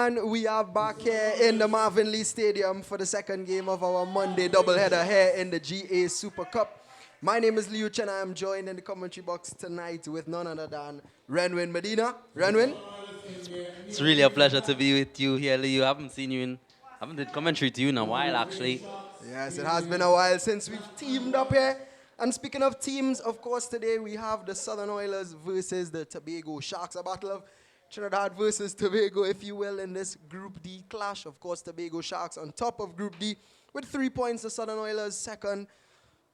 And we are back here in the Marvin Lee Stadium for the second game of our Monday doubleheader here in the GA Super Cup. My name is Liuch and I am joined in the commentary box tonight with none other than Renwin Medina. Renwin? It's really a pleasure to be with you here, Liu. I haven't did commentary to you in a while, actually. Yes, it has been a while since we've teamed up here. And speaking of teams, of course, today we have the Southern Oilers versus the Tobago Sharks, a battle of Trinidad versus Tobago, if you will, in this Group D clash. Of course, Tobago Sharks on top of Group D with 3 points. The Southern Oilers second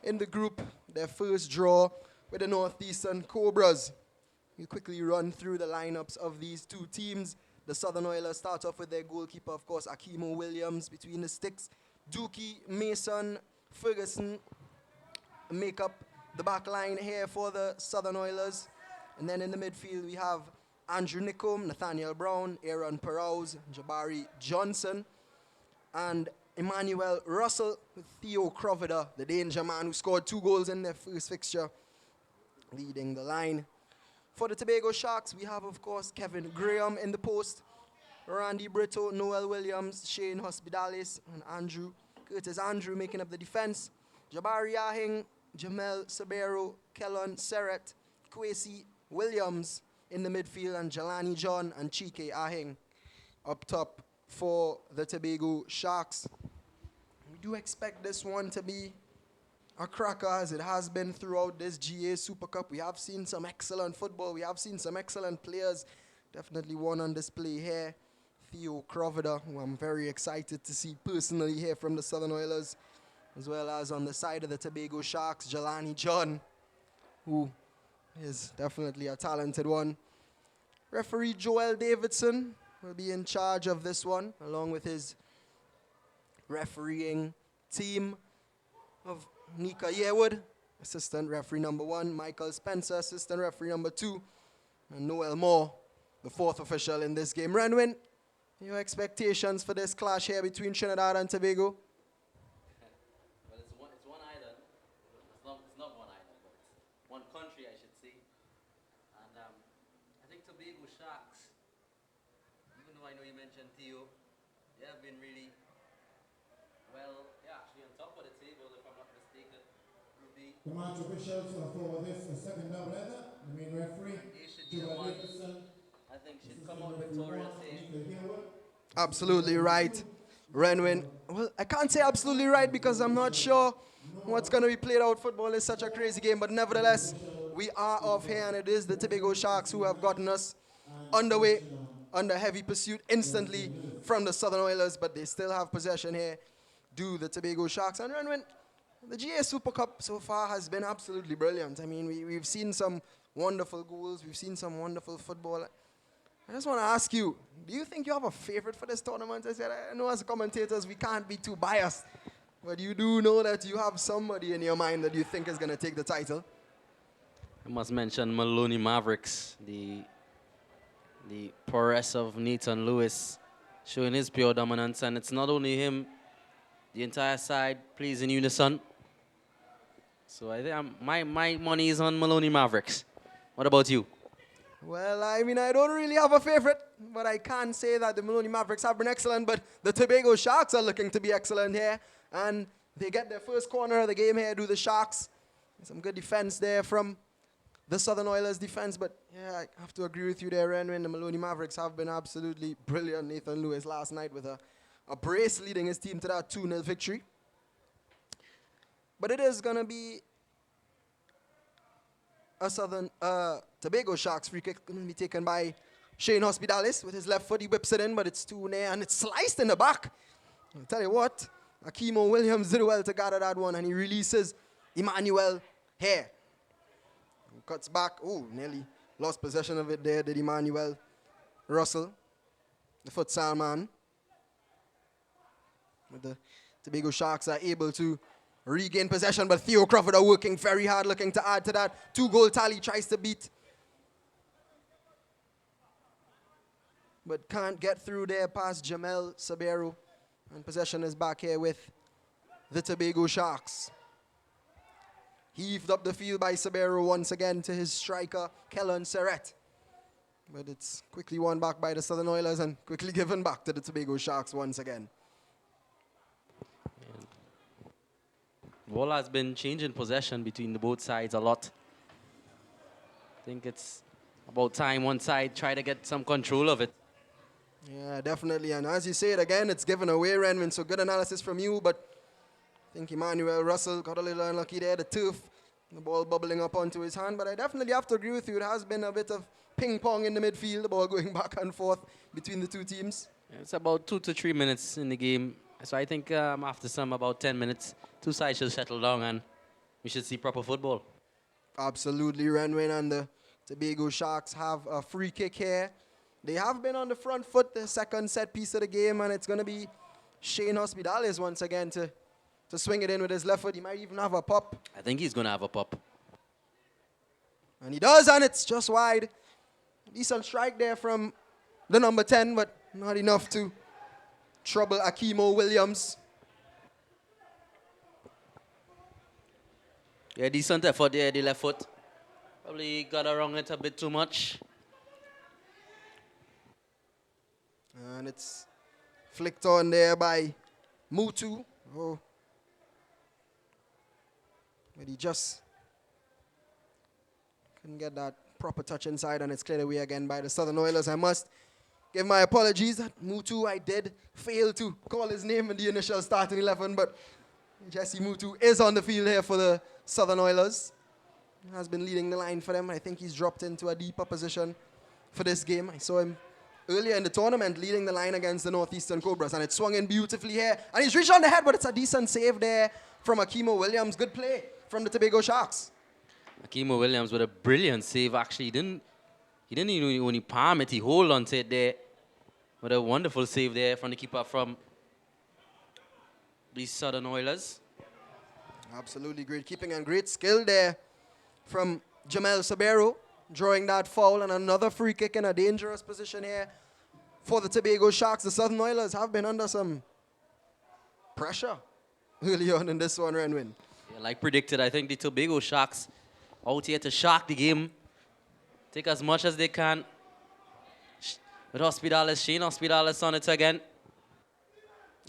in the group, their first draw with the Northeastern Cobras. We quickly run through the lineups of these two teams. The Southern Oilers start off with their goalkeeper, of course, Akimo Williams between the sticks. Dookie, Mason, Ferguson make up the back line here for the Southern Oilers. And then in the midfield, we have Andrew Nickum, Nathaniel Brown, Aaron Perrows, Jabari Johnson, and Emmanuel Russell with Theo Crovida, the danger man who scored 2 goals in their first fixture, leading the line. For the Tobago Sharks, we have, of course, Kevin Graham in the post, Randy Brito, Noel Williams, Shane Hospitalis, and Curtis Andrew making up the defense. Jabari Ahing, Jamel Sabero, Kellon Serret, Kwesi Williams in the midfield, and Jelani John and Chike Ahing up top for the Tobago Sharks. We do expect this one to be a cracker, as it has been throughout this GA Super Cup. We have seen some excellent football. We have seen some excellent players. Definitely one on display here. Theo Crovida, who I'm very excited to see personally here from the Southern Oilers, as well as on the side of the Tobago Sharks, Jelani John, who is definitely a talented one. Referee Joel Davidson will be in charge of this one, along with his refereeing team of Nika Yearwood, assistant referee number 1, Michael Spencer, assistant referee number 2, and Noel Moore, the 4th official in this game. Renwin, your expectations for this clash here between Trinidad and Tobago? Well, it's one island. It's not one island, but it's one country, I should say. And I think Tobago Sharks, even though I know you mentioned Theo, they have been really, well, they're actually on top of the table, if I'm not mistaken. The match officials for this second doubleheader, the main referee, Joel Davidson. I think should come out victorious here. Absolutely right, Renwin. Well, I can't say absolutely right because I'm not sure what's going to be played out. Football is such a crazy game, but nevertheless, we are off here, and it is the Tobago Sharks who have gotten us underway, under heavy pursuit instantly from the Southern Oilers, but they still have possession here, do the Tobago Sharks. And Renwin, the GA Super Cup so far has been absolutely brilliant. I mean, we've seen some wonderful goals, we've seen some wonderful football. I just want to ask you, do you think you have a favorite for this tournament? I know as commentators we can't be too biased, but you do know that you have somebody in your mind that you think is going to take the title. I must mention Maloney Mavericks, the prowess of Nathan Lewis, showing his pure dominance. And it's not only him, the entire side plays in unison. So I think my money is on Maloney Mavericks. What about you? Well, I mean, I don't really have a favorite, but I can say that the Maloney Mavericks have been excellent, but the Tobago Sharks are looking to be excellent here, and they get their first corner of the game here, do the Sharks. Some good defense there from the Southern Oilers defense, but yeah, I have to agree with you there, Renwin. The Maloney Mavericks have been absolutely brilliant. Nathan Lewis last night with a brace leading his team to that 2-0 victory. But it is going to be a Tobago Sharks free kick going to be taken by Shane Hospitalis with his left foot. He whips it in, but it's too near, and it's sliced in the back. I'll tell you what, Akimo Williams did well to gather that one, and he releases Emmanuel here. He cuts back. Oh, nearly lost possession of it there, did Emmanuel Russell, the futsal man. But the Tobago Sharks are able to regain possession, but Theo Crawford are working very hard, looking to add to that 2-goal tally, tries to beat, but can't get through there past Jamel Sabero, and possession is back here with the Tobago Sharks. Heaved up the field by Sabero once again to his striker, Kellon Serret. But it's quickly won back by the Southern Oilers and quickly given back to the Tobago Sharks once again. Ball has been changing possession between the both sides a lot. I think it's about time one side try to get some control of it. Yeah, definitely. And as you say it again, it's given away, Renwin. So good analysis from you. But I think Emmanuel Russell got a little unlucky there. The turf, the ball bubbling up onto his hand. But I definitely have to agree with you. It has been a bit of ping pong in the midfield. The ball going back and forth between the two teams. It's about 2 to 3 minutes in the game. So I think after some about 10 minutes, two sides should settle down and we should see proper football. Absolutely, Renwin. And the Tobago Sharks have a free kick here. They have been on the front foot, the second set piece of the game, and it's going to be Shane Hospitales once again to swing it in with his left foot. He might even have a pop. I think he's going to have a pop. And he does, and it's just wide. Decent strike there from the number 10, but not enough to trouble Akimo Williams. Yeah, decent effort there, the left foot. Probably got around it a bit too much. And it's flicked on there by Mutu. Oh. But he just couldn't get that proper touch inside, and it's cleared away again by the Southern Oilers. I must give my apologies that Mutu, I did fail to call his name in the initial starting 11, but Jesse Mutu is on the field here for the Southern Oilers. He has been leading the line for them. I think he's dropped into a deeper position for this game. I saw him earlier in the tournament leading the line against the Northeastern Cobras, and it swung in beautifully here. And he's reached on the head, but it's a decent save there from Akimo Williams. Good play from the Tobago Sharks. Akimo Williams with a brilliant save. Actually, he didn't even when he palm it, he hold on to it there. With a wonderful save there from the keeper from the Southern Oilers. Absolutely great keeping and great skill there from Jamel Sabero, drawing that foul, and another free kick in a dangerous position here for the Tobago Sharks. The Southern Oilers have been under some pressure early on in this one, Renwin. Yeah, like predicted, I think the Tobago Sharks out here to shark the game. Take as much as they can. With Hospitales, Shane Hospitales on it again.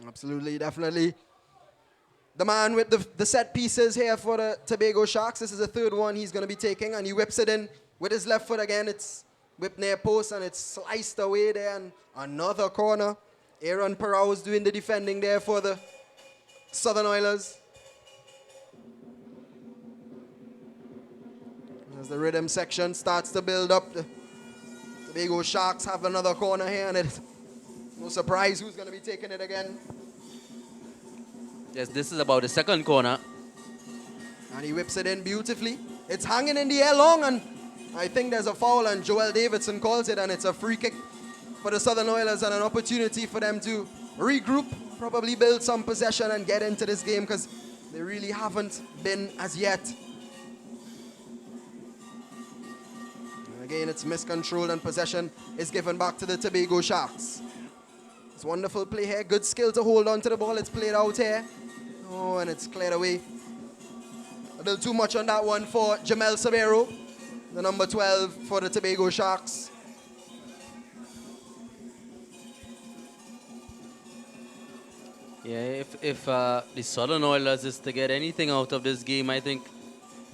Absolutely, definitely. The man with the set pieces here for the Tobago Sharks. This is the third one he's going to be taking, and he whips it in with his left foot again. It's whipped near post, and it's sliced away there, and another corner. Aaron Perraus doing the defending there for the Southern Oilers. As the rhythm section starts to build up, the Tobago Sharks have another corner here, and it's no surprise who's going to be taking it again. Yes, this is about the second corner. And he whips it in beautifully. It's hanging in the air long, and I think there's a foul, and Joel Davidson calls it, and it's a free kick for the Southern Oilers and an opportunity for them to regroup, probably build some possession and get into this game, because they really haven't been as yet. And again, it's miscontrolled, and possession is given back to the Tobago Sharks. It's wonderful play here. Good skill to hold on to the ball. It's played out here. Oh, and it's cleared away. A little too much on that one for Jamel Sabero, the number 12 for the Tobago Sharks. Yeah, if the Southern Oilers is to get anything out of this game, I think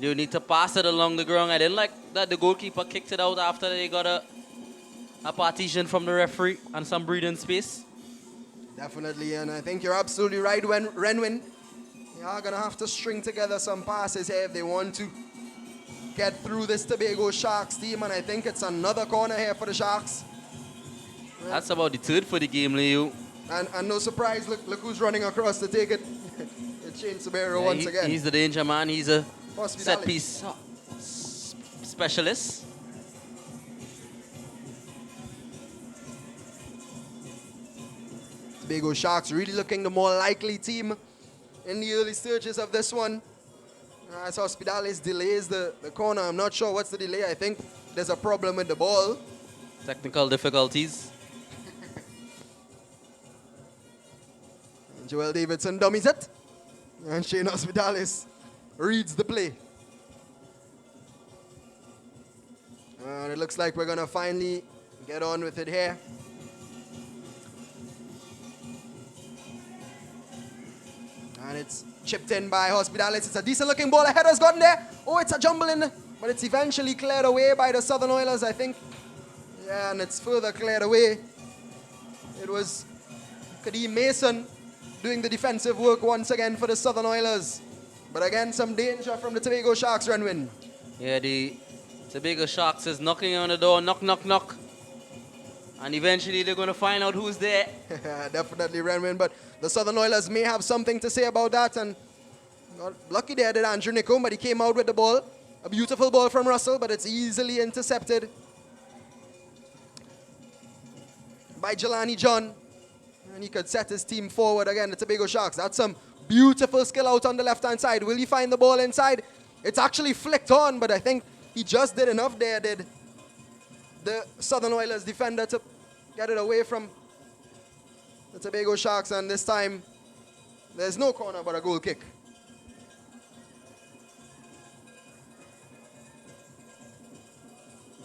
they need to pass it along the ground. I didn't like that the goalkeeper kicked it out after they got a partition from the referee and some breathing space. Definitely, and I think you're absolutely right, Renwin. They are going to have to string together some passes here if they want to get through this Tobago Sharks team, and I think it's another corner here for the Sharks. That's about the third for the game, Leo. And no surprise, look who's running across to take it. It's Shane Sabero once again. He's the danger man. He's a Hospitales. set piece specialist. Tobago Sharks really looking the more likely team in the early stages of this one. As Hospitales delays the corner, I'm not sure what's the delay. I think there's a problem with the ball. Technical difficulties. Joel Davidson dummies it. And Shane Hospitales reads the play. And it looks like we're going to finally get on with it here. And it's chipped in by Hospitalis. It's a decent looking ball. A header's gotten there. Oh, it's a jumble in, but it's eventually cleared away by the Southern Oilers, I think. Yeah, and it's further cleared away. It was Kadeem Mason doing the defensive work once again for the Southern Oilers. But again, some danger from the Tobago Sharks, Renwin. Yeah, the Tobago Sharks is knocking on the door, knock, knock, knock. And eventually they're going to find out who's there. Definitely, Renwin. But the Southern Oilers may have something to say about that. And got lucky there did Andrew Nicom, but he came out with the ball. A beautiful ball from Russell, but it's easily intercepted by Jelani John. And he could set his team forward again, the Tobago Sharks. That's some beautiful skill out on the left-hand side. Will he find the ball inside? It's actually flicked on, but I think he just did enough there, did the Southern Oilers defender, to get it away from the Tobago Sharks. And this time, there's no corner but a goal kick.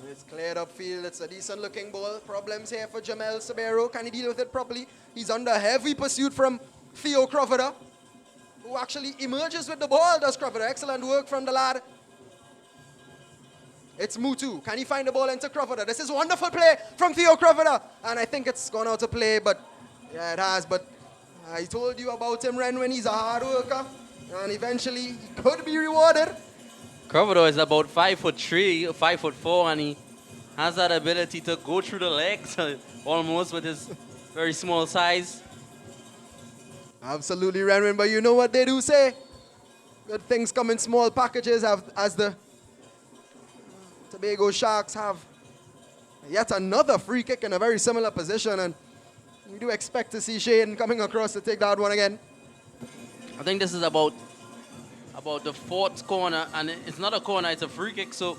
It's cleared upfield. It's a decent looking ball. Problems here for Jamel Sabero. Can he deal with it properly? He's under heavy pursuit from Theo Crovida, who actually emerges with the ball, does Crovida. Excellent work from the lad. It's Mutu. Can he find the ball into Crovida? This is wonderful play from Theo Crovida. And I think it's gone out of play, but yeah, it has. But I told you about him, Ren, when he's a hard worker. And eventually, he could be rewarded. Crovado is about 5'3", 5'4", and he has that ability to go through the legs almost with his very small size. Absolutely, Renwin. But you know what they do say? Good things come in small packages, as the Tobago Sharks have yet another free kick in a very similar position. And we do expect to see Shane coming across to take that one again. I think this is about the fourth corner, and it's not a corner, it's a free kick, so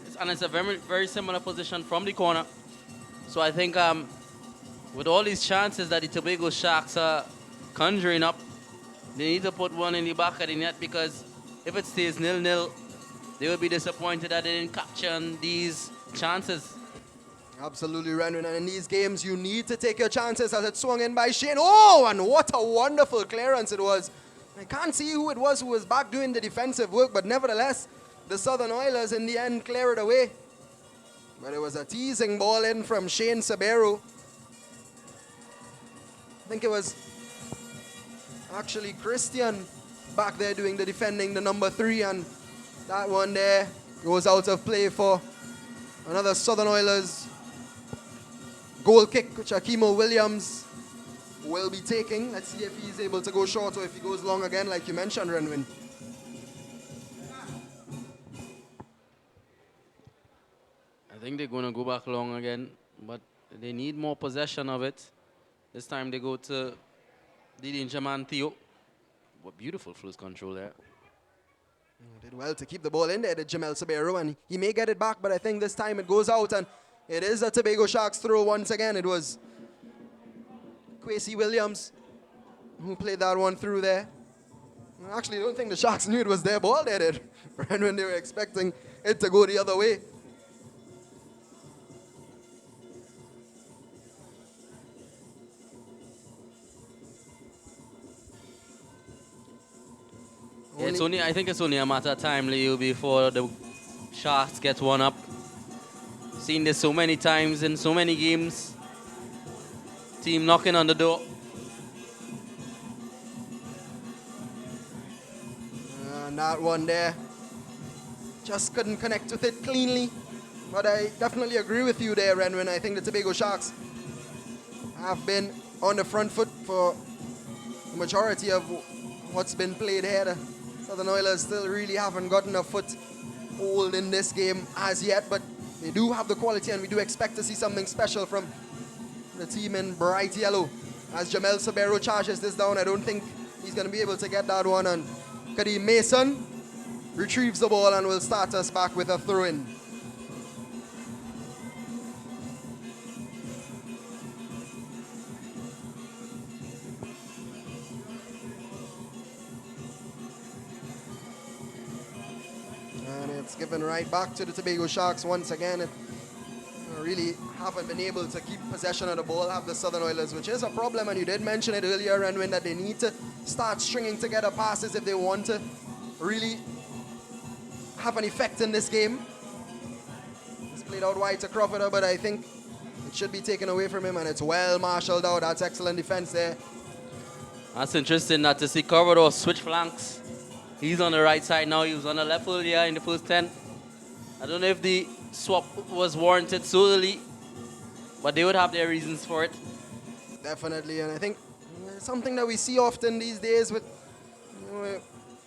it's a very, very similar position from the corner. So I think with all these chances that the Tobago Sharks are conjuring up, they need to put one in the back of the net, because if it stays 0-0, they will be disappointed that they didn't capture these chances. Absolutely, Renwin. And in these games, you need to take your chances, as it swung in by Shane. Oh, and what a wonderful clearance it was. I can't see who it was who was back doing the defensive work, but nevertheless, the Southern Oilers in the end clear it away. But it was a teasing ball in from Shane Sabero. I think it was actually Christian back there doing the defending, the number 3, and that one there goes out of play for another Southern Oilers goal kick, which Akimo Williams will be taking. Let's see if he's able to go short or if he goes long again, like you mentioned, Renwin. I think they're going to go back long again, but they need more possession of it. This time they go to Didi Jaman Theo. What beautiful first control there. Did well to keep the ball in there, did Jamel Sabero, and he may get it back, but I think this time it goes out, and it is a Tobago Sharks throw once again. It was Kwesi Williams who played that one through there. I actually don't think the Sharks knew it was their ball they did, right, when they were expecting it to go the other way. Yeah, I think it's only a matter of time, Leo, before the Sharks get one up. Seen this so many times in so many games. Team knocking on the door. And that one there, just couldn't connect with it cleanly. But I definitely agree with you there, Renwin. I think the Tobago Sharks have been on the front foot for the majority of what's been played here. The Southern Oilers still really haven't gotten a foothold in this game as yet, but they do have the quality, and we do expect to see something special from the team in bright yellow. As Jamel Sabero charges this down, I don't think he's going to be able to get that one, and Kadeem Mason retrieves the ball and will start us back with a throw-in. And it's given right back to the Tobago Sharks once again. A really haven't been able to keep possession of the ball, have the Southern Oilers, which is a problem, and you did mention it earlier, Renwin, that they need to start stringing together passes if they want to really have an effect in this game. It's played out wide to Crawford, but I think it should be taken away from him, and it's well marshaled out. That's excellent defense there. That's interesting not to see Corridor switch flanks. He's on the right side now. He was on the left earlier in the first 10. I don't know if the swap was warranted so early, but they would have their reasons for it. Definitely, and I think something that we see often these days with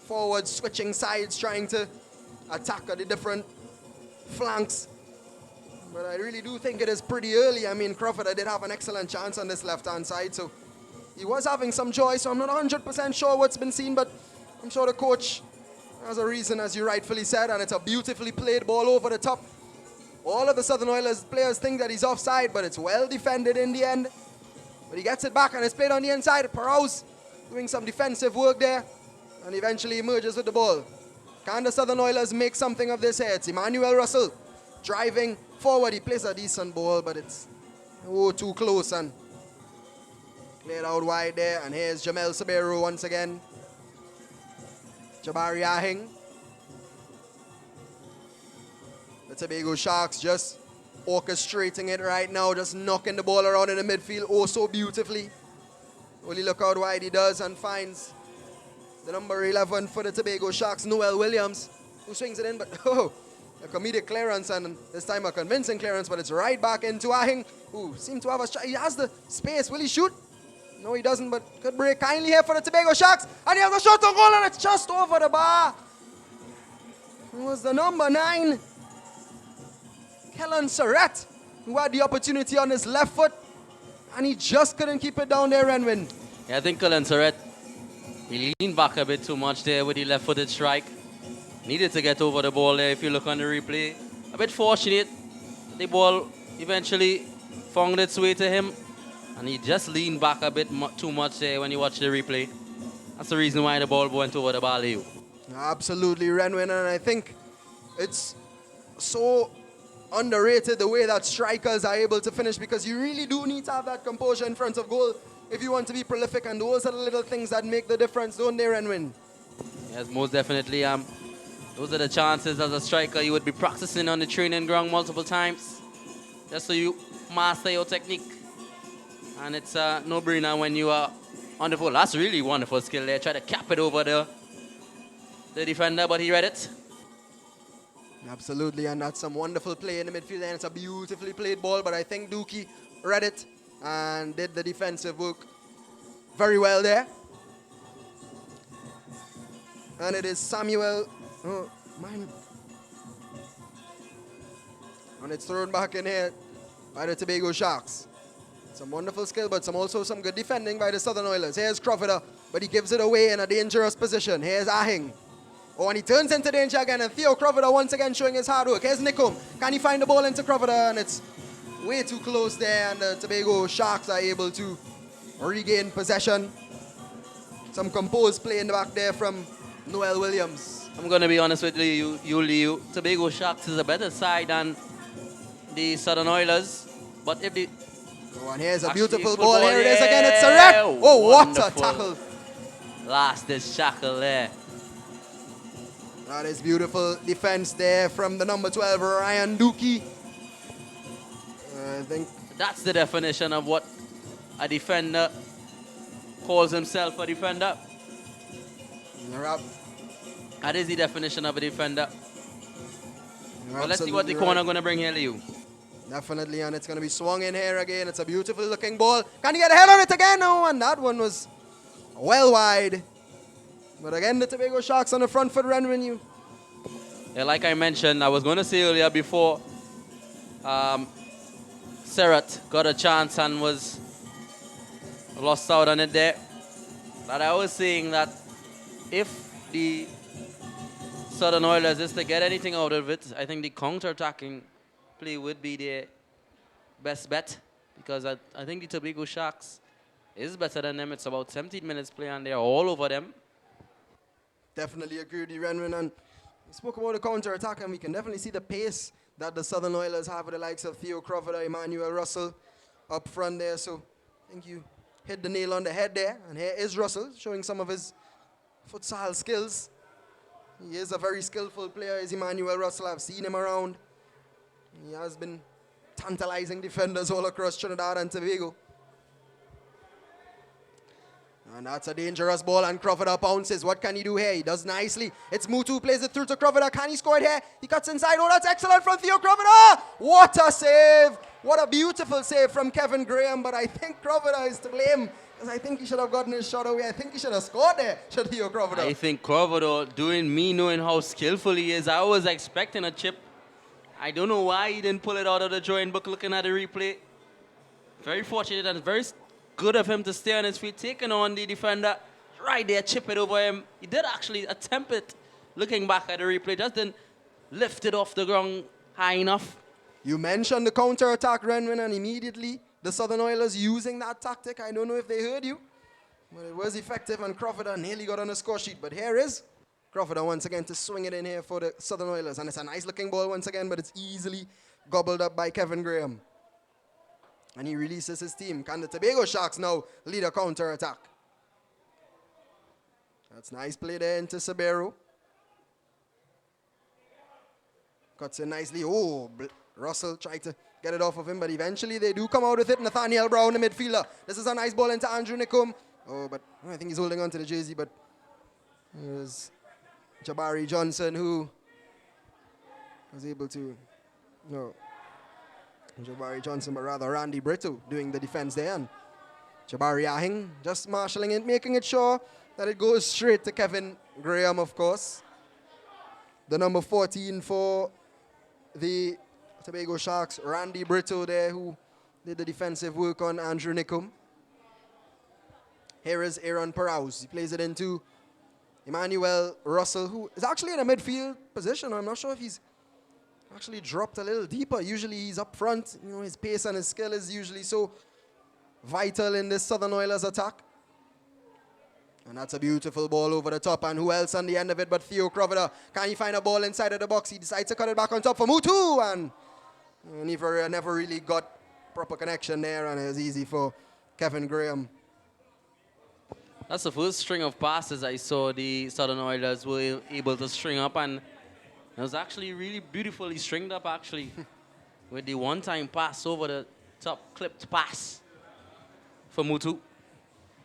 forwards switching sides, trying to attack at the different flanks. But I really do think it is pretty early. I mean, Crawford did have an excellent chance on this left-hand side, so he was having some joy, so I'm not 100% sure what's been seen, but I'm sure the coach has a reason, as you rightfully said, and it's a beautifully played ball over the top. All of the Southern Oilers players think that he's offside, but it's well defended in the end. But he gets it back, and it's played on the inside. Paraus doing some defensive work there, and eventually emerges with the ball. Can the Southern Oilers make something of this here? It's Emmanuel Russell driving forward. He plays a decent ball, but it's too close, and played out wide there. And here's Jamel Sabero once again. Jabari Ahing. The Tobago Sharks just orchestrating it right now, just knocking the ball around in the midfield oh so beautifully. Only look out wide he does and finds the number 11 for the Tobago Sharks, Noel Williams, who swings it in, but a comedic clearance, and this time a convincing clearance, but it's right back into Ahing, who seemed to have a shot. He has the space. Will he shoot? No, he doesn't, but good break kindly here for the Tobago Sharks, and he has a shot on goal, and it's just over the bar. It was the number 9, Kellen Surratt, who had the opportunity on his left foot, and he just couldn't keep it down there, Renwin. Yeah, I think Kellen Surratt, he leaned back a bit too much there with the left-footed strike. Needed to get over the ball there if you look on the replay. A bit fortunate. The ball eventually found its way to him, and he just leaned back a bit too much there when you watch the replay. That's the reason why the ball went over the bar. Absolutely, Renwin, and I think it's so underrated the way that strikers are able to finish, because you really do need to have that composure in front of goal if you want to be prolific, and those are the little things that make the difference, don't they, Renwin? Yes, most definitely. Those are the chances as a striker you would be practicing on the training ground multiple times, just so you master your technique. And it's a no-brainer when you are on the field. That's really wonderful skill there. Try to cap it over the defender, but he read it. Absolutely, and that's some wonderful play in the midfield, and it's a beautifully played ball, but I think Dookie read it and did the defensive work very well there. And it is Samuel, and it's thrown back in here by the Tobago Sharks. Some wonderful skill, but also some good defending by the Southern Oilers. Here's Crawford, but he gives it away in a dangerous position. Here's Ahing. Oh, and he turns into danger again, and Theo Crawford once again showing his hard work. Here's Nickum. Can he find the ball into Crawford? And it's way too close there, and the Tobago Sharks are able to regain possession. Some composed play in the back there from Noel Williams. I'm going to be honest with you, Leo. Tobago Sharks is a better side than the Southern Oilers. But if the... Oh, and here's a beautiful ball. Here it is again. It's Surratt. Oh, wonderful. What a tackle. Last is shackle there. That is beautiful defense there from the number 12, Ryan Dookie. I think that's the definition of what a defender calls himself a defender. That is the definition of a defender. Well, let's see what the corner going to bring here, Leo. Definitely, and it's going to be swung in here again. It's a beautiful looking ball. Can he get a head on it again? No, and that one was well wide. But again, the Tobago Sharks on the front foot, Renwin. You. Yeah, like I mentioned, I was going to say earlier before Surratt got a chance and was lost out on it there. But I was saying that if the Southern Oilers is to get anything out of it, I think the counter-attacking play would be their best bet, because I think the Tobago Sharks is better than them. It's about 17 minutes play and they're all over them. Definitely agree with you, Renwin. And we spoke about the counter-attack, and we can definitely see the pace that the Southern Oilers have with the likes of Theo Crawford, Emmanuel Russell up front there. So I think you hit the nail on the head there. And here is Russell showing some of his futsal skills. He is a very skillful player, is Emmanuel Russell. I've seen him around. He has been tantalizing defenders all across Trinidad and Tobago. And that's a dangerous ball, and Crawford bounces. What can he do here? He does nicely. It's Mutu, plays it through to Crawford. Can he score it here? He cuts inside. Oh, that's excellent from Theo Crawford. What a save. What a beautiful save from Kevin Graham. But I think Crawford is to blame, because I think he should have gotten his shot away. I think he should have scored there, should Theo Crawford. I think Crawford, doing me knowing how skillful he is, I was expecting a chip. I don't know why he didn't pull it out of the drawing book looking at the replay. Very fortunate and very good of him to stay on his feet, taking on the defender right there, chip it over him. He did actually attempt it, looking back at the replay, just didn't lift it off the ground high enough. You mentioned the counter-attack, Renwin, and immediately the Southern Oilers using that tactic. I don't know if they heard you, but it was effective, and Crawford nearly got on the score sheet. But here is Crawford once again to swing it in here for the Southern Oilers, and it's a nice-looking ball once again, but it's easily gobbled up by Kevin Graham. And he releases his team. Can the Tobago Sharks now lead a counter-attack? That's nice play there into Sabero. Cuts in nicely. Oh, Russell tried to get it off of him, but eventually they do come out with it. Nathaniel Brown, the midfielder. This is a nice ball into Andrew Nickum. Oh, but I think he's holding on to the jersey, but it was Jabari Johnson who was able to... No. Jabari Johnson, but rather Randy Brito doing the defense there. And Jabari Ahing just marshalling it, making it sure that it goes straight to Kevin Graham, of course. The number 14 for the Tobago Sharks, Randy Brito there, who did the defensive work on Andrew Nickum. Here is Aaron Paraus. He plays it into Emmanuel Russell, who is actually in a midfield position. I'm not sure if he's actually dropped a little deeper. Usually he's up front. You know, his pace and his skill is usually so vital in this Southern Oilers attack. And that's a beautiful ball over the top. And who else on the end of it but Theo Crawford? Can he find a ball inside of the box? He decides to cut it back on top for Mutu. And never really got proper connection there. And it was easy for Kevin Graham. That's the first string of passes I saw the Southern Oilers were able to string up. And it was actually really beautifully stringed up, actually, with the one-time pass over the top, clipped pass for Mutu.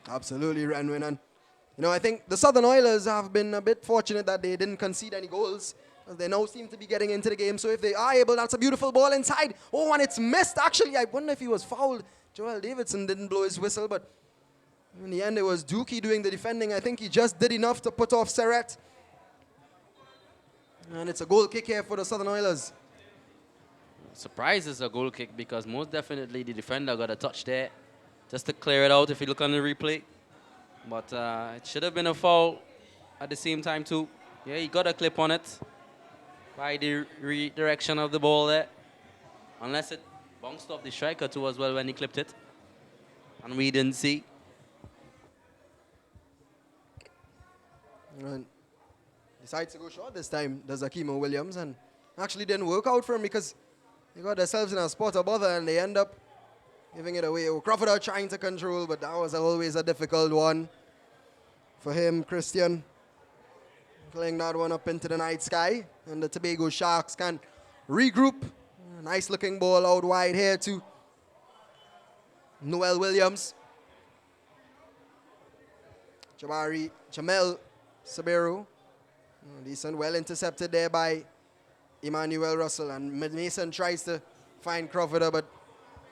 Absolutely, Renwin. And, you know, I think the Southern Oilers have been a bit fortunate that they didn't concede any goals, as they now seem to be getting into the game. So if they are able, that's a beautiful ball inside. Oh, and it's missed, actually. I wonder if he was fouled. Joel Davidson didn't blow his whistle, but in the end, it was Dookie doing the defending. I think he just did enough to put off Serret. And it's a goal kick here for the Southern Oilers. Surprise is a goal kick because most definitely the defender got a touch there just to clear it out if you look on the replay. But it should have been a foul at the same time too. Yeah, he got a clip on it by the redirection of the ball there. Unless it bounced off the striker too as well when he clipped it. And we didn't see. And decides to go short this time, does Akimo Williams, and actually didn't work out for him because they got themselves in a spot of bother and they end up giving it away. Oh, Crawford are trying to control, but that was always a difficult one for him. Christian playing that one up into the night sky, and the Tobago Sharks can regroup. Nice looking ball out wide here to Noel Williams. Jamel Sabero. Decent, well intercepted there by Emmanuel Russell. And Mason tries to find Crawford, but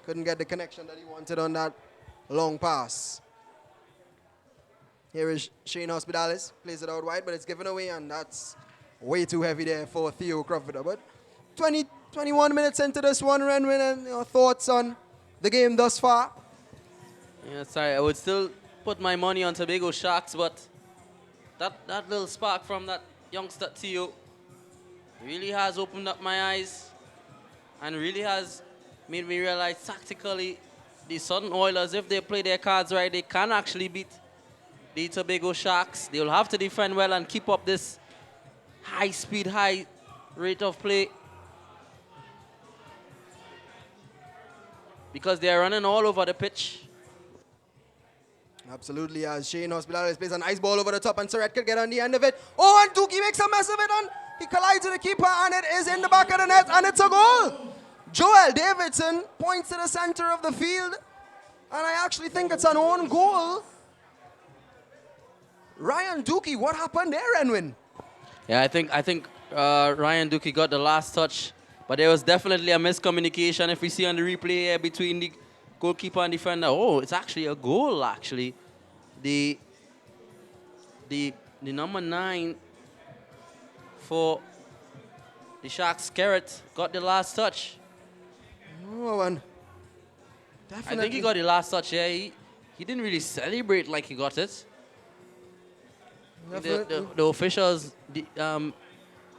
couldn't get the connection that he wanted on that long pass. Here is Shane Hospitalis. Plays it out wide, but it's given away, and that's way too heavy there for Theo Crawford. But 21 minutes into this one, Renwin, and your thoughts on the game thus far? Yeah, sorry, I would still put my money on Tobago Sharks, but that little spark from that youngster Theo really has opened up my eyes and really has made me realize tactically the Southern Oilers, if they play their cards right, they can actually beat the Tobago Sharks. They will have to defend well and keep up this high speed, high rate of play. because they're running all over the pitch. Absolutely, as Shane Hospitales plays a nice ball over the top and Surratt could get on the end of it. Oh, and Dookie makes a mess of it and he collides with the keeper and it is in the back of the net and it's a goal. Joel Davidson points to the center of the field and I actually think it's an own goal. Ryan Dookie, what happened there, Renwin? Yeah, I think Ryan Dookie got the last touch, but there was definitely a miscommunication. If we see on the replay here between the goalkeeper and defender, oh, it's actually a goal. Actually, the number 9 for the Sharks, Garrett, got the last touch. Oh, and definitely. I think he got the last touch. Yeah, he didn't really celebrate like he got it. The officials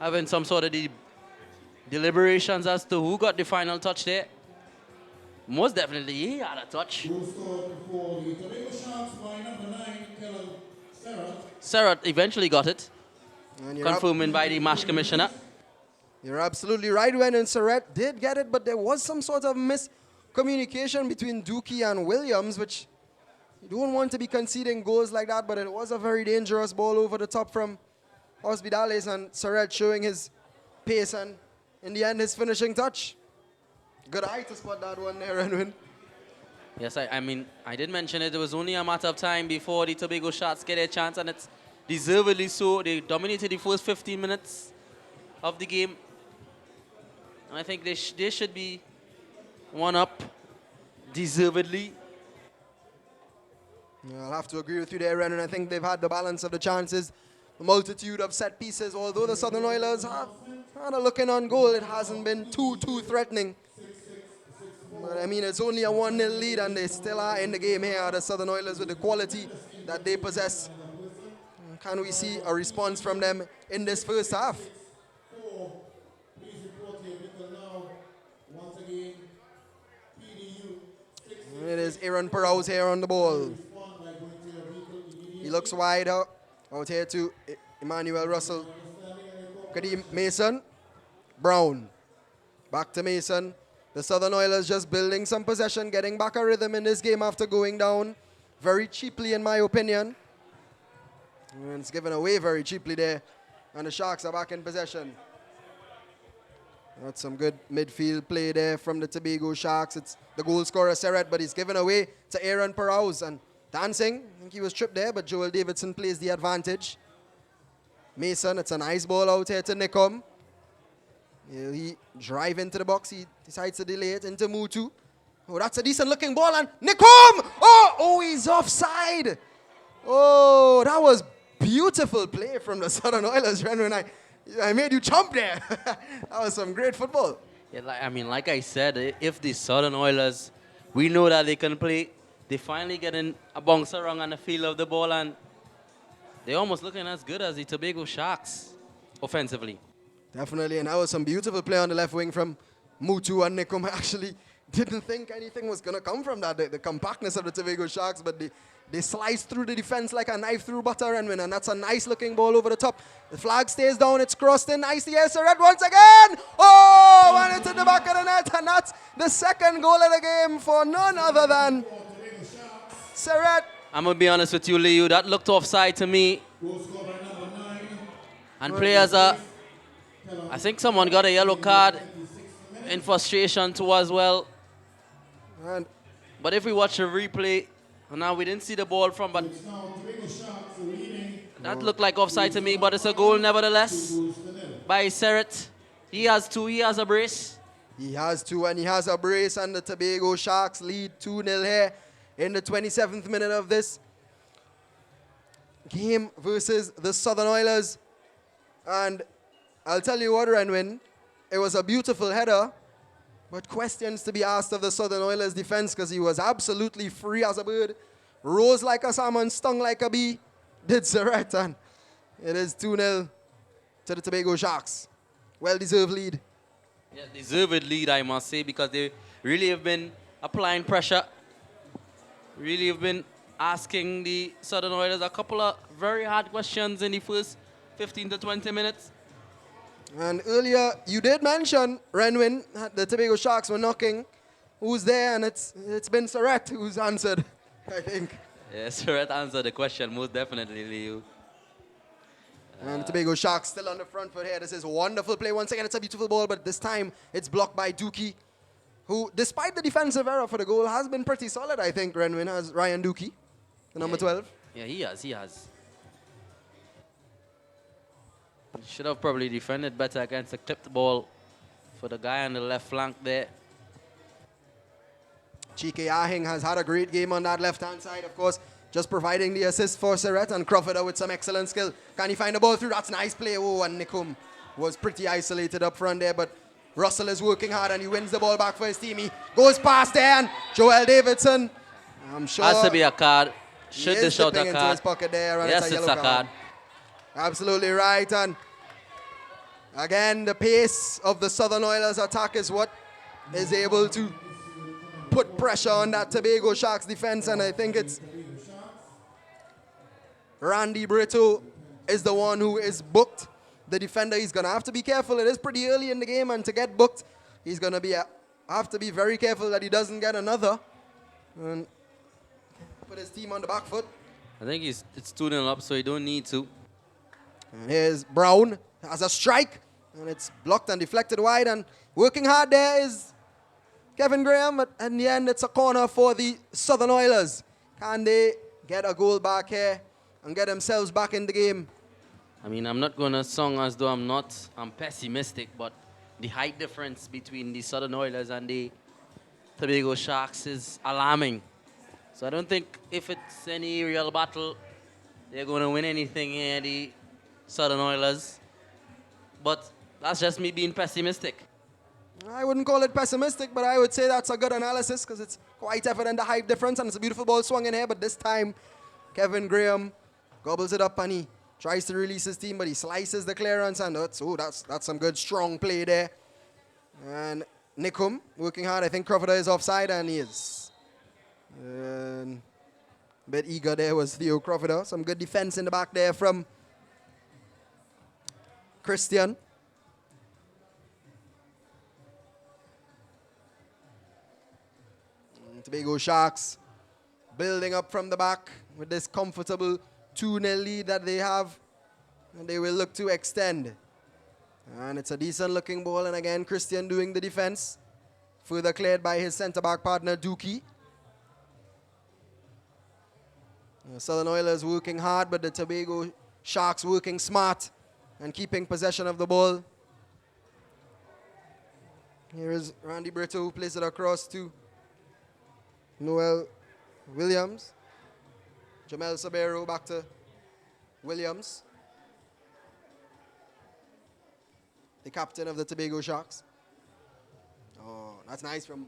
having some sort of deliberations as to who got the final touch there. Most definitely he had a touch. Who scored for the Tobago Sharks by number 9, Kellen Serra. Serra eventually got it, And you're confirmed by the match commissioner. You're absolutely right, Wen, Surratt did get it, but there was some sort of miscommunication between Dookie and Williams, which you don't want to be conceding goals like that, but it was a very dangerous ball over the top from Hospitales and Surratt showing his pace and in the end his finishing touch. Good eye to spot that one there, Renwin. Yes, I mean, I did mention it. It was only a matter of time before the Tobago Sharks get a chance, and it's deservedly so. They dominated the first 15 minutes of the game. And I think they should be one up deservedly. Yeah, I'll have to agree with you there, Renwin. I think they've had the balance of the chances, the multitude of set pieces. Although the Southern Oilers have had a looking on goal, it hasn't been too threatening. But I mean, it's only a 1-0 lead and they still are in the game here, the Southern Oilers, with the quality that they possess. Can we see a response from them in this first half? Please report here because now, once again, PDU. It is Aaron Perrault here on the ball. He looks wide out here to Emmanuel Russell. Kadeem Mason. Brown. Back to Mason. The Southern Oilers just building some possession, getting back a rhythm in this game after going down very cheaply, in my opinion. And it's given away very cheaply there. And the Sharks are back in possession. That's some good midfield play there from the Tobago Sharks. It's the goal scorer, Serratt, but he's given away to Aaron Perrault. And dancing, I think he was tripped there, but Joel Davidson plays the advantage. Mason, it's a nice ball out here to Nickom. He drive into the box. He decides to delay it into Mutu. Oh, that's a decent looking ball. And Nickom! Oh, he's offside. Oh, that was beautiful play from the Southern Oilers, Renwin. I made you jump there. That was some great football. Yeah, like I said, if the Southern Oilers, we know that they can play, they finally get in a bounce around on the field of the ball, and they're almost looking as good as the Tobago Sharks offensively. Definitely, and that was some beautiful play on the left wing from Mutu and Nickom. I actually didn't think anything was going to come from that, the compactness of the Tobago Sharks, but they sliced through the defense like a knife through butter, and that's a nice looking ball over the top. The flag stays down, it's crossed in nicely. Yes, Surratt once again. Oh, and it's in the back of the net, and that's the second goal of the game for none other than Surratt. I'm going to be honest with you, Leo, that looked offside to me. And players are, I think someone got a yellow card in frustration too as well. But if we watch the replay, now we didn't see the ball from, but that looked like offside to me, but it's a goal nevertheless by Surratt. He has two, he has a brace. He has two and he has a brace, and the Tobago Sharks lead 2-0 here in the 27th minute of this game versus the Southern Oilers. And I'll tell you what, Renwin, it was a beautiful header, but questions to be asked of the Southern Oilers defense because he was absolutely free as a bird, rose like a salmon, stung like a bee, did Surratt, and it is 2-0 to the Tobago Sharks. Well-deserved lead. Yeah, deserved lead, I must say, because they really have been applying pressure, really have been asking the Southern Oilers a couple of very hard questions in the first 15 to 20 minutes. And earlier, you did mention, Renwin, the Tobago Sharks were knocking who's there, and it's been Surratt who's answered, I think. Yes, Surratt answered the question most definitely, Leo. And the Tobago Sharks still on the front foot here. This is a wonderful play. Once again, it's a beautiful ball, but this time it's blocked by Dookie, who, despite the defensive error for the goal, has been pretty solid, I think, Renwin, as Ryan Dookie, the number 12. Yeah, he has. He should have probably defended better against the clipped ball for the guy on the left flank there. Chike Ahing has had a great game on that left-hand side, of course, just providing the assist for Surratt, and Crawford with some excellent skill. Can he find the ball through? That's nice play. Oh, and Nikum was pretty isolated up front there, but Russell is working hard, and he wins the ball back for his team. He goes past there, and Joel Davidson, I'm sure... Has to be a card. Should they shout a into card? his pocket there, and Yes, it's a it's yellow a card. Absolutely right, and again, the pace of the Southern Oilers attack is what is able to put pressure on that Tobago Sharks defense, and I think it's Randy Brito is the one who is booked. The defender, he's going to have to be careful. It is pretty early in the game, and to get booked, he's going to have to be very careful that he doesn't get another and put his team on the back foot. I think it's 2-0 up, so you don't need to. And here's Brown, has a strike, and it's blocked and deflected wide, and working hard there is Kevin Graham, but in the end, it's a corner for the Southern Oilers. Can they get a goal back here and get themselves back in the game? I mean, I'm not going to song as though I'm pessimistic, but the height difference between the Southern Oilers and the Tobago Sharks is alarming. So I don't think if it's any real battle, they're going to win anything here, the Southern Oilers. But that's just me being pessimistic. I wouldn't call it pessimistic, but I would say that's a good analysis because it's quite evident the height difference, and it's a beautiful ball swung in here, but this time Kevin Graham gobbles it up and he tries to release his team, but he slices the clearance, and that's some good strong play there. And Nikum working hard. I think Crawford is offside, and he is. A bit eager there was Theo Crawford. Some good defense in the back there from Christian. Tobago Sharks building up from the back with this comfortable 2-0 lead that they have, and they will look to extend. And it's a decent looking ball, and again Christian doing the defense, further cleared by his centre back partner Dookie. The Southern Oilers working hard, but the Tobago Sharks working smart and keeping possession of the ball. Here is Randy Brito, who plays it across to Noel Williams. Jamel Sabero back to Williams, the captain of the Tobago Sharks. Oh, that's nice from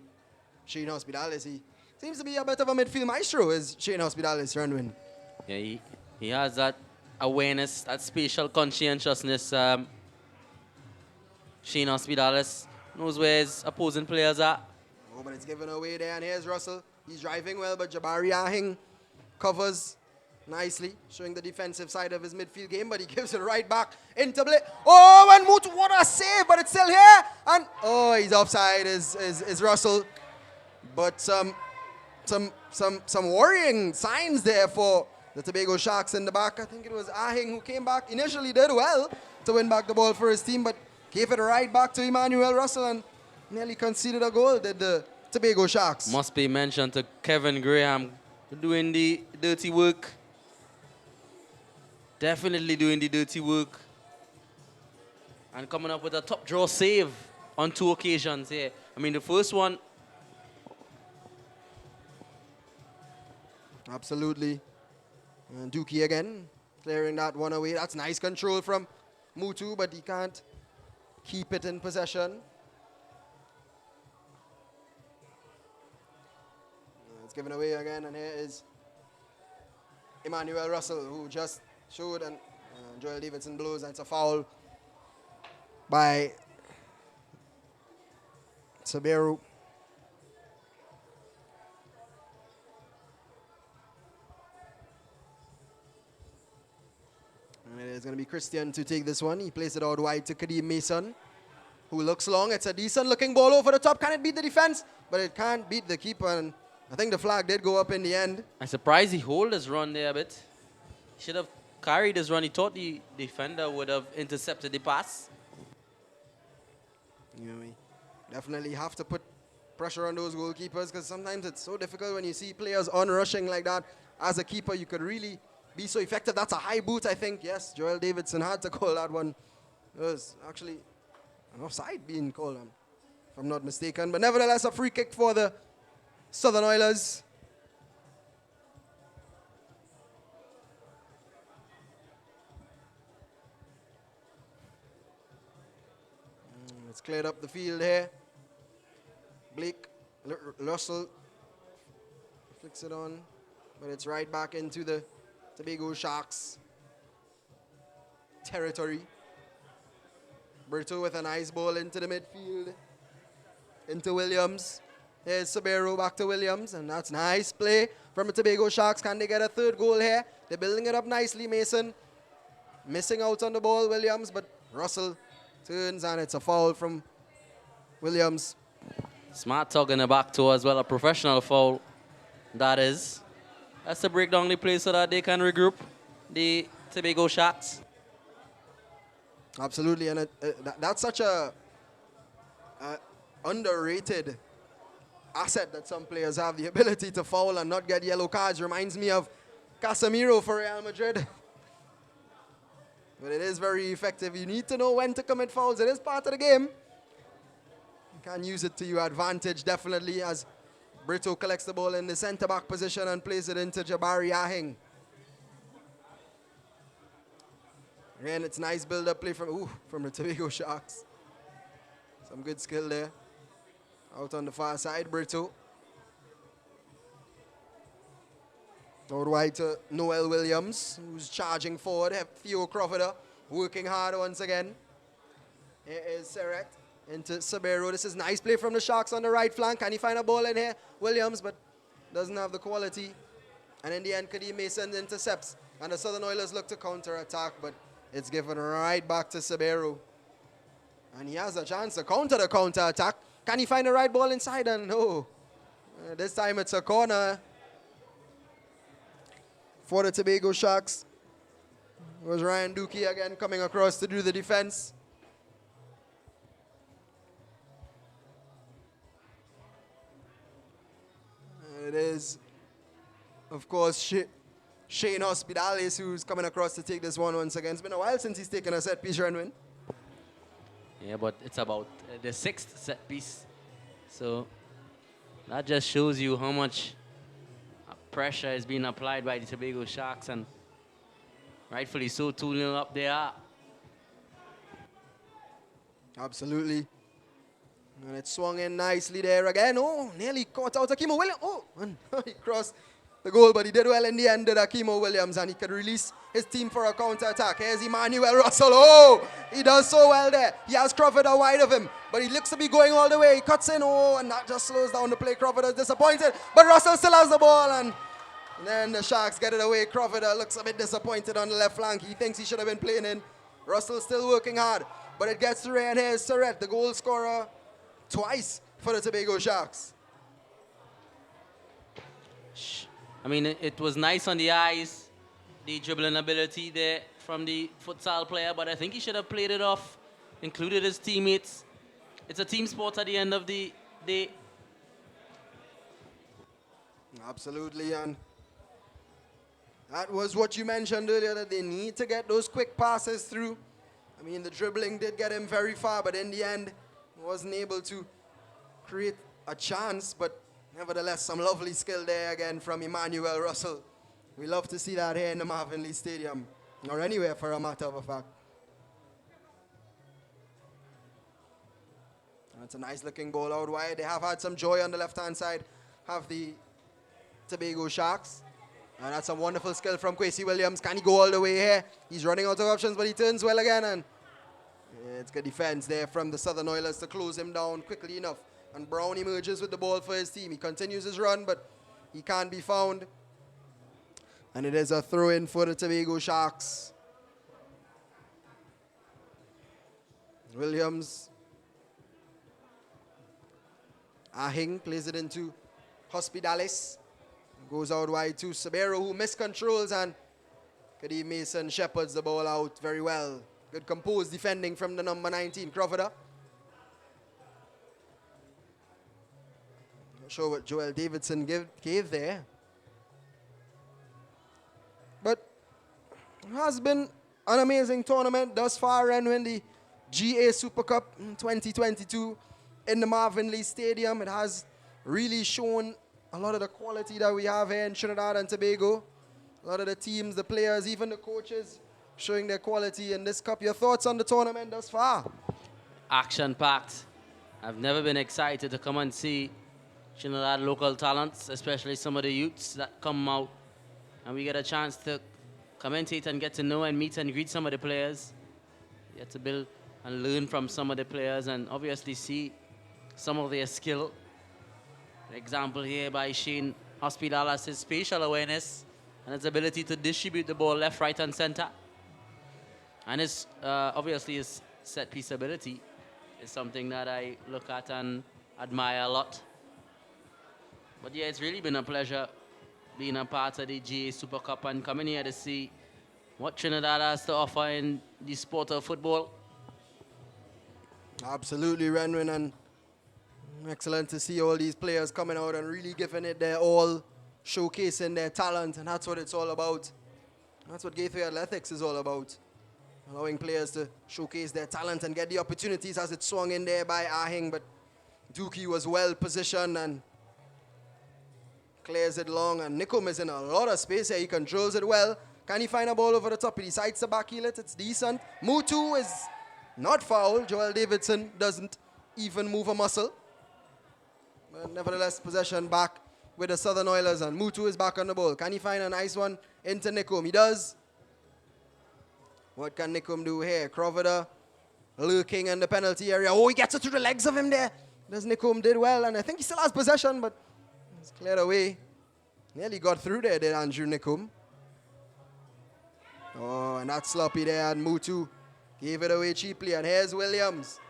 Shane Hospitalis. He seems to be a bit of a midfield maestro, is Shane Hospitalis, Renwin. Yeah, he has that awareness, that spatial conscientiousness. Shane Hospitalis knows where his opposing players are. Oh, but it's given away there, and here's Russell. He's driving well, but Jabari Ahing covers nicely, showing the defensive side of his midfield game, but he gives it right back into play. Oh, and Mutu, what a save, but it's still here. And, oh, he's offside, is Russell. But some worrying signs there for the Tobago Sharks in the back. I think it was Ahing who came back, initially did well to win back the ball for his team, but gave it right back to Emmanuel Russell and nearly conceded a goal, did the Tobago Sharks. Must be mentioned to Kevin Graham doing the dirty work. Definitely doing the dirty work. And coming up with a top draw save on 2 occasions here. I mean, the first one. Absolutely. And Dookie again, clearing that one away. That's nice control from Mutu, but he can't keep it in possession. It's given away again, and here is Emmanuel Russell, who just showed, and Joel Davidson blows, and it's a foul by Sabero. And it is going to be Christian to take this one. He plays it out wide to Kadeem Mason. who looks long. It's a decent looking ball over the top. Can it beat the defense? But it can't beat the keeper. And I think the flag did go up in the end. I'm surprised he hold his run there a bit. He should have carried his run. He thought the defender would have intercepted the pass. You know, we definitely have to put pressure on those goalkeepers because sometimes it's so difficult when you see players on-rushing like that. As a keeper, you could really be so effective. That's a high boot, I think. Yes, Joel Davidson had to call that one. It was actually an offside being called on, if I'm not mistaken. But nevertheless, a free kick for the Southern Oilers. It's cleared up the field here. Blake Russell flicks it on, but it's right back into the Tobago Sharks territory. Berto with a nice ball into the midfield, into Williams. Here's Sabero back to Williams, and that's nice play from the Tobago Sharks. Can they get a third goal here? They're building it up nicely. Mason missing out on the ball, Williams, but Russell turns, and it's a foul from Williams. Smart tug in the back toe as well, a professional foul. That is. That's to break down the play so that they can regroup the Tobago Sharks. Absolutely, and that's such a underrated asset that some players have, the ability to foul and not get yellow cards. Reminds me of Casemiro for Real Madrid. But it is very effective. You need to know when to commit fouls. It is part of the game. You can use it to your advantage, definitely, as Brito collects the ball in the centre-back position and plays it into Jabari Ahing. Again, it's nice build-up play from the Tobago Sharks. Some good skill there. Out on the far side, Brito. Out wide to Noel Williams, who's charging forward. Theo Crawford working hard once again. Here is Seret into Sabero. This is nice play from the Sharks on the right flank. Can he find a ball in here? Williams, but doesn't have the quality. And in the end, Kadeem Mason intercepts. And the Southern Oilers look to counter-attack, but it's given right back to Sabero. And he has a chance to counter the counter-attack. Can he find the right ball inside? And no. This time it's a corner for the Tobago Sharks. It was Ryan Dookie again coming across to do the defense. And it is, of course, Shane Hospitalis who's coming across to take this one once again. It's been a while since he's taken a set piece run win. Yeah, but it's about the 6th set piece. So that just shows you how much pressure is being applied by the Tobago Sharks, and rightfully so, 2-0 up they are. Absolutely. And it swung in nicely there again. Oh, nearly caught out Akimo Williams. Oh, and he crossed the goal, but he did well in the end, did Akimo Williams, and he could release his team for a counter-attack. Here's Emmanuel Russell. Oh, he does so well there. He has Crawford wide of him, but he looks to be going all the way. He cuts in, and that just slows down the play. Crawford is disappointed, but Russell still has the ball, and then the Sharks get it away. Crawford looks a bit disappointed on the left flank. He thinks he should have been playing in. Russell still working hard, but it gets through, and here's Surrett, the goal scorer, twice for the Tobago Sharks. I mean, it was nice on the eyes, the dribbling ability there from the futsal player, but I think he should have played it off, included his teammates. It's a team sport at the end of the day. Absolutely, and that was what you mentioned earlier, that they need to get those quick passes through. I mean, the dribbling did get him very far, but in the end, he wasn't able to create a chance, but nevertheless, some lovely skill there again from Emmanuel Russell. We love to see that here in the Marvin Lee Stadium, or anywhere for a matter of a fact. That's a nice looking ball out wide. They have had some joy on the left-hand side, have the Tobago Sharks. And that's a wonderful skill from Kwesi Williams. Can he go all the way here? He's running out of options, but he turns well again. And it's good defense there from the Southern Oilers to close him down quickly enough. And Brown emerges with the ball for his team. He continues his run, but he can't be found. And it is a throw-in for the Tobago Sharks. Williams Ahing plays it into Hospitalis. Goes out wide to Sabero, who miscontrols, and Kadeem Mason shepherds the ball out very well. Good composed defending from the number 19, Crawford. Not sure what Joel Davidson gave there. But it has been an amazing tournament thus far, and when the GA Super Cup 2022 in the Marvin Lee Stadium, it has really shown a lot of the quality that we have here in Trinidad and Tobago. A lot of the teams, the players, even the coaches showing their quality in this cup. Your thoughts on the tournament thus far? Action-packed. I've never been excited to come and see Trinidad local talents, especially some of the youths that come out, and we get a chance to commentate and get to know and meet and greet some of the players. Get to build and learn from some of the players and obviously see some of their skill. An example here by Shane Hospitalis, his spatial awareness and his ability to distribute the ball left, right, and center. And his obviously his set piece ability is something that I look at and admire a lot. But yeah, it's really been a pleasure being a part of the GA Super Cup and coming here to see what Trinidad has to offer in the sport of football. Absolutely, Renwin, and excellent to see all these players coming out and really giving it their all, showcasing their talent, and that's what it's all about. That's what Gateway Athletics is all about. Allowing players to showcase their talent and get the opportunities as it swung in there by Ahing, but Dookie was well positioned and clears it long, and Nikom is in a lot of space here. He controls it well. Can he find a ball over the top? He decides to backheel it. It's decent. Mutu is not foul. Joel Davidson doesn't even move a muscle. But nevertheless, possession back with the Southern Oilers, and Mutu is back on the ball. Can he find a nice one into Nikom? He does. What can Nikom do here? Crawford lurking in the penalty area. Oh, he gets it to the legs of him there. Does Nikom did well, and I think he still has possession, but it's cleared away. Nearly got through there, did Andrew Nikom. Oh, and that's sloppy there, and Mutu gave it away cheaply, and here's Williams.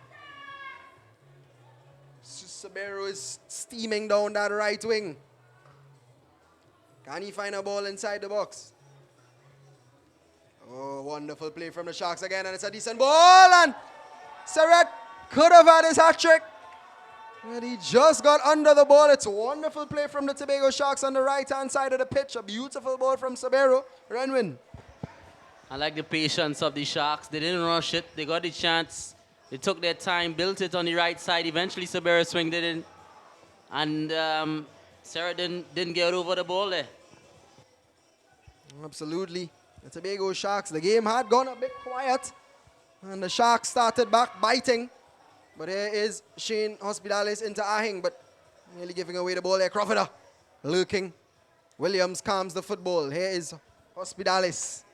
Sabero is steaming down that right wing. Can he find a ball inside the box? Oh, wonderful play from the Sharks again, and it's a decent ball, and Serret could have had his hat trick, but he just got under the ball. It's a wonderful play from the Tobago Sharks on the right-hand side of the pitch. A beautiful ball from Sabero. Renwin. I like the patience of the Sharks. They didn't rush it. They got the chance. They took their time, built it on the right side. Eventually, Sabero swinged it in, and Serret didn't get over the ball there. Absolutely. The Tobago Sharks, the game had gone a bit quiet, and the Sharks started back biting. But here is Shane Hospitalis into Ahing, but nearly giving away the ball there. Crawford lurking. Williams calms the football. Here is Hospitalis.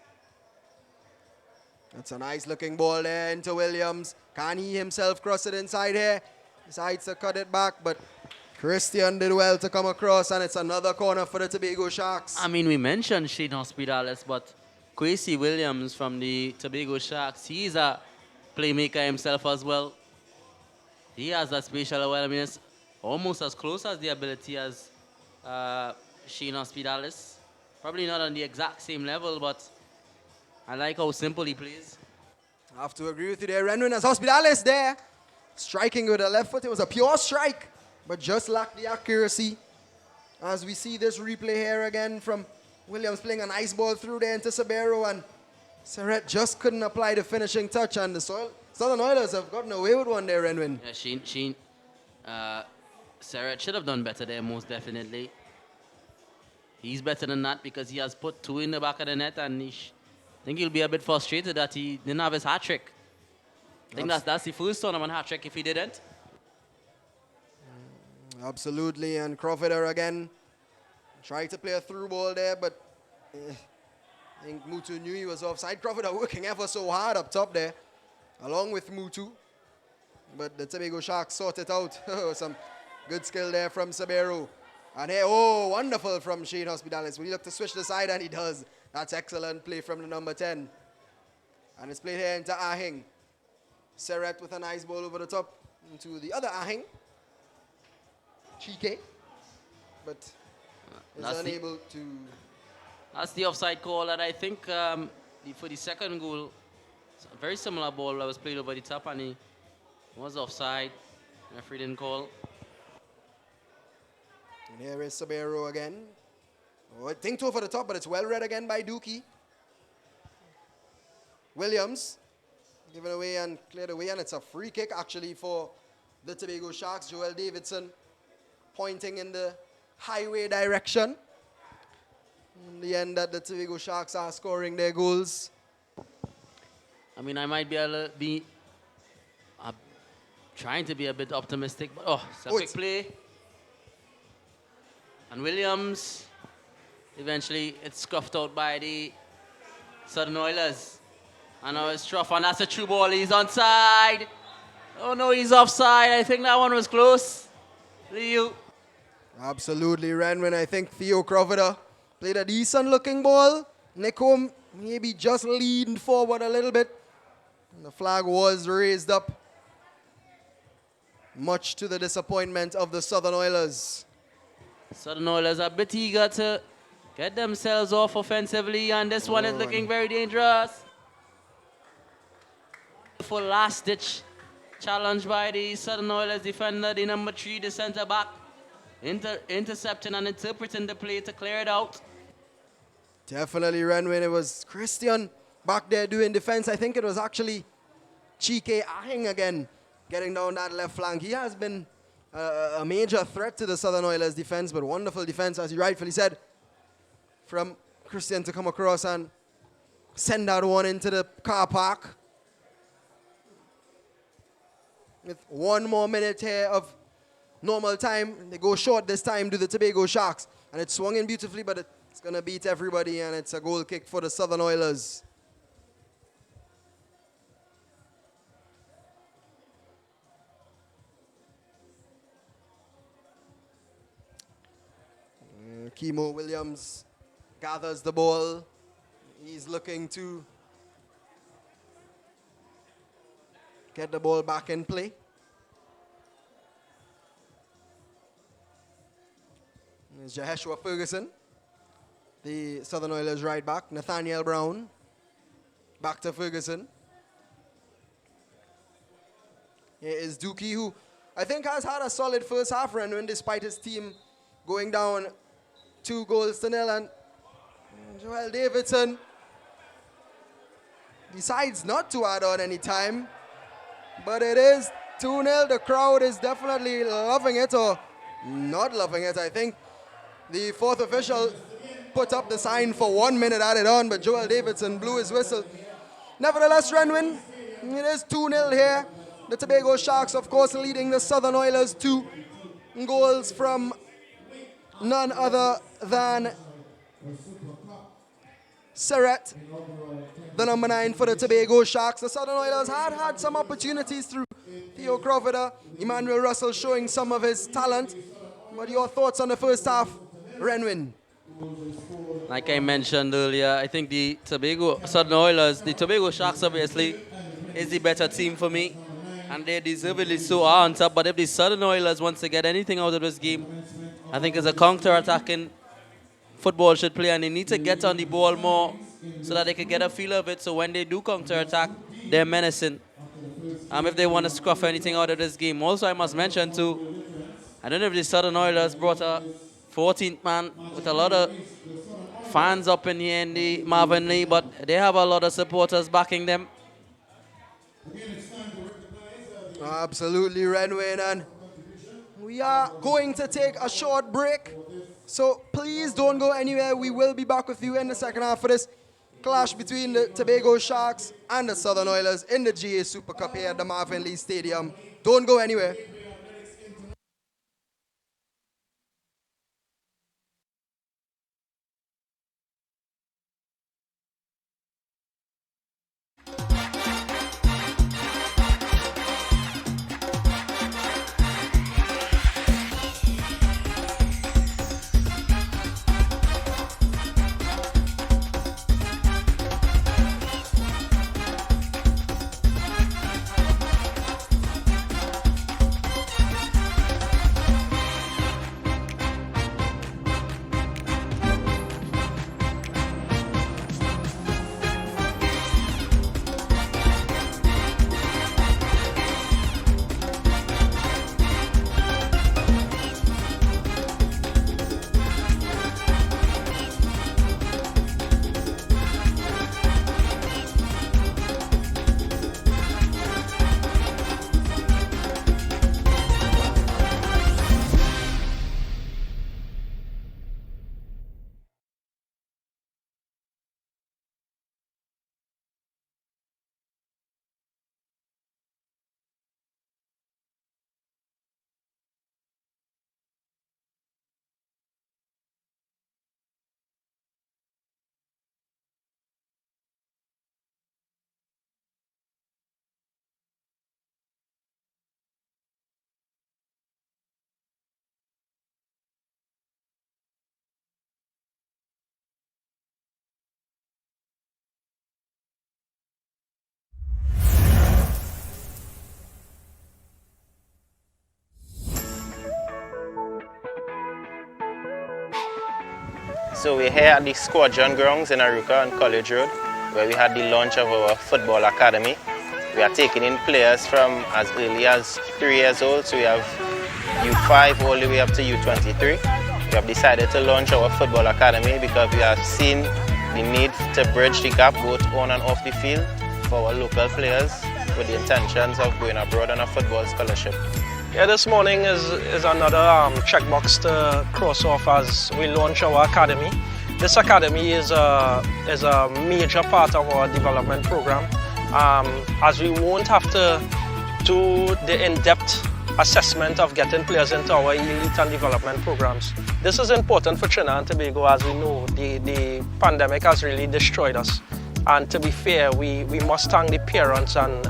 That's a nice looking ball there into Williams. Can he himself cross it inside here? Decides to cut it back, but Christian did well to come across, and it's another corner for the Tobago Sharks. I mean, we mentioned Shane Hospitalis, but Quasi Williams from the Tobago Sharks, he's a playmaker himself as well. He has that spatial awareness, almost as close as the ability as Shane Hospitalis. Probably not on the exact same level, but I like how simple he plays. I have to agree with you there. Renwin as Hospitalis there. Striking with the left foot. It was a pure strike, but just lacked the accuracy. As we see this replay here again from Williams playing a nice ball through there into Sabero, and Serret just couldn't apply the finishing touch, and the Southern Oilers have gotten away with one there, Renwin. Yeah, Serret should have done better there, most definitely. He's better than that because he has put two in the back of the net, and I think he'll be a bit frustrated that he didn't have his hat trick. I think that's the first tournament hat trick if he didn't. Absolutely, and Crawford again tried to play a through ball there, but I think Mutu knew he was offside. Crawford working ever so hard up top there, along with Mutu. But the Tobago Sharks sort it out. Some good skill there from Sabero. And here, oh, wonderful from Shane Hospitalis. When he looked to switch the side, and he does. That's excellent play from the number 10. And it's played here into Ahing. Serret with a nice ball over the top into the other Ahing. Chike, but is That's unable to. That's the offside call, and I think for the second goal, it's a very similar ball that was played over the top, and he was offside. The referee didn't call. And here is Sabero again. Oh, I think over the top, but it's well read again by Dookie. Williams giving away and cleared away, and it's a free kick actually for the Tobago Sharks. Joel Davidson pointing in the highway direction. In the end, that the Tobago Sharks are scoring their goals. I mean, I might be trying to be a bit optimistic, but it's a quick play. And Williams, eventually it's scuffed out by the Southern Oilers. And now it's Truff, and that's a true ball. He's onside. Oh no, he's offside. I think that one was close. Leo. Absolutely, Renwin. I think Theo Crawford played a decent looking ball. Nico maybe just leaned forward a little bit. And the flag was raised up, much to the disappointment of the Southern Oilers. Southern Oilers are a bit eager to get themselves off offensively, and this one is looking very dangerous. For last-ditch challenge by the Southern Oilers defender, the number 3, the centre-back, intercepting and interpreting the play to clear it out. Definitely, Renwin. It was Christian back there doing defense. I think it was actually Chike Ahing again getting down that left flank. He has been a major threat to the Southern Oilers defense, but wonderful defense, as you rightfully said, from Christian to come across and send that one into the car park. With 1 more minute here of normal time, they go short this time to the Tobago Sharks, and it's swung in beautifully, but it's going to beat everybody, and it's a goal kick for the Southern Oilers. Kimo Williams gathers the ball. He's looking to get the ball back in play. There's Jeheshua Ferguson, the Southern Oilers right back. Nathaniel Brown, back to Ferguson. Here is Dookie, who I think has had a solid first half run despite his team going down 2-0. And Joel Davidson decides not to add on any time. But it is 2-0. The crowd is definitely loving it, or not loving it. I think the fourth official put up the sign for 1 minute added on, but Joel Davidson blew his whistle. Nevertheless, Renwin, it is 2-0 here. The Tobago Sharks, of course, leading the Southern Oilers 2 goals from none other than Seret, the number 9 for the Tobago Sharks. The Southern Oilers had some opportunities through Theo Crawford, Emmanuel Russell showing some of his talent. What are your thoughts on the first half, Renwin? Like I mentioned earlier, I think the Southern Oilers, the Tobago Sharks obviously is the better team for me, and they deservedly so are on top. But if the Southern Oilers wants to get anything out of this game, I think it's a counter-attacking football should play, and they need to get on the ball more so that they can get a feel of it, so when they do counter-attack, they're menacing. If they want to scruff anything out of this game. Also, I must mention too, I don't know if the Southern Oilers brought a 14th man with a lot of fans up in here in the Marvin Lee, but they have a lot of supporters backing them. Absolutely, Renwin, and we are going to take a short break. So please don't go anywhere. We will be back with you in the second half of this clash between the Tobago Sharks and the Southern Oilers in the GA Super Cup here at the Marvin Lee Stadium. Don't go anywhere. So we're here at the Squadron Grounds in Aruka on College Road, where we had the launch of our football academy. We are taking in players from as early as 3 years old, so we have U5 all the way up to U23. We have decided to launch our football academy because we have seen the need to bridge the gap both on and off the field for our local players with the intentions of going abroad on a football scholarship. Yeah, this morning is another checkbox to cross off as we launch our academy. This academy is a major part of our development program, as we won't have to do the in-depth assessment of getting players into our elite and development programs. This is important for Trinidad and Tobago, as we know the pandemic has really destroyed us. And to be fair, we must thank the parents and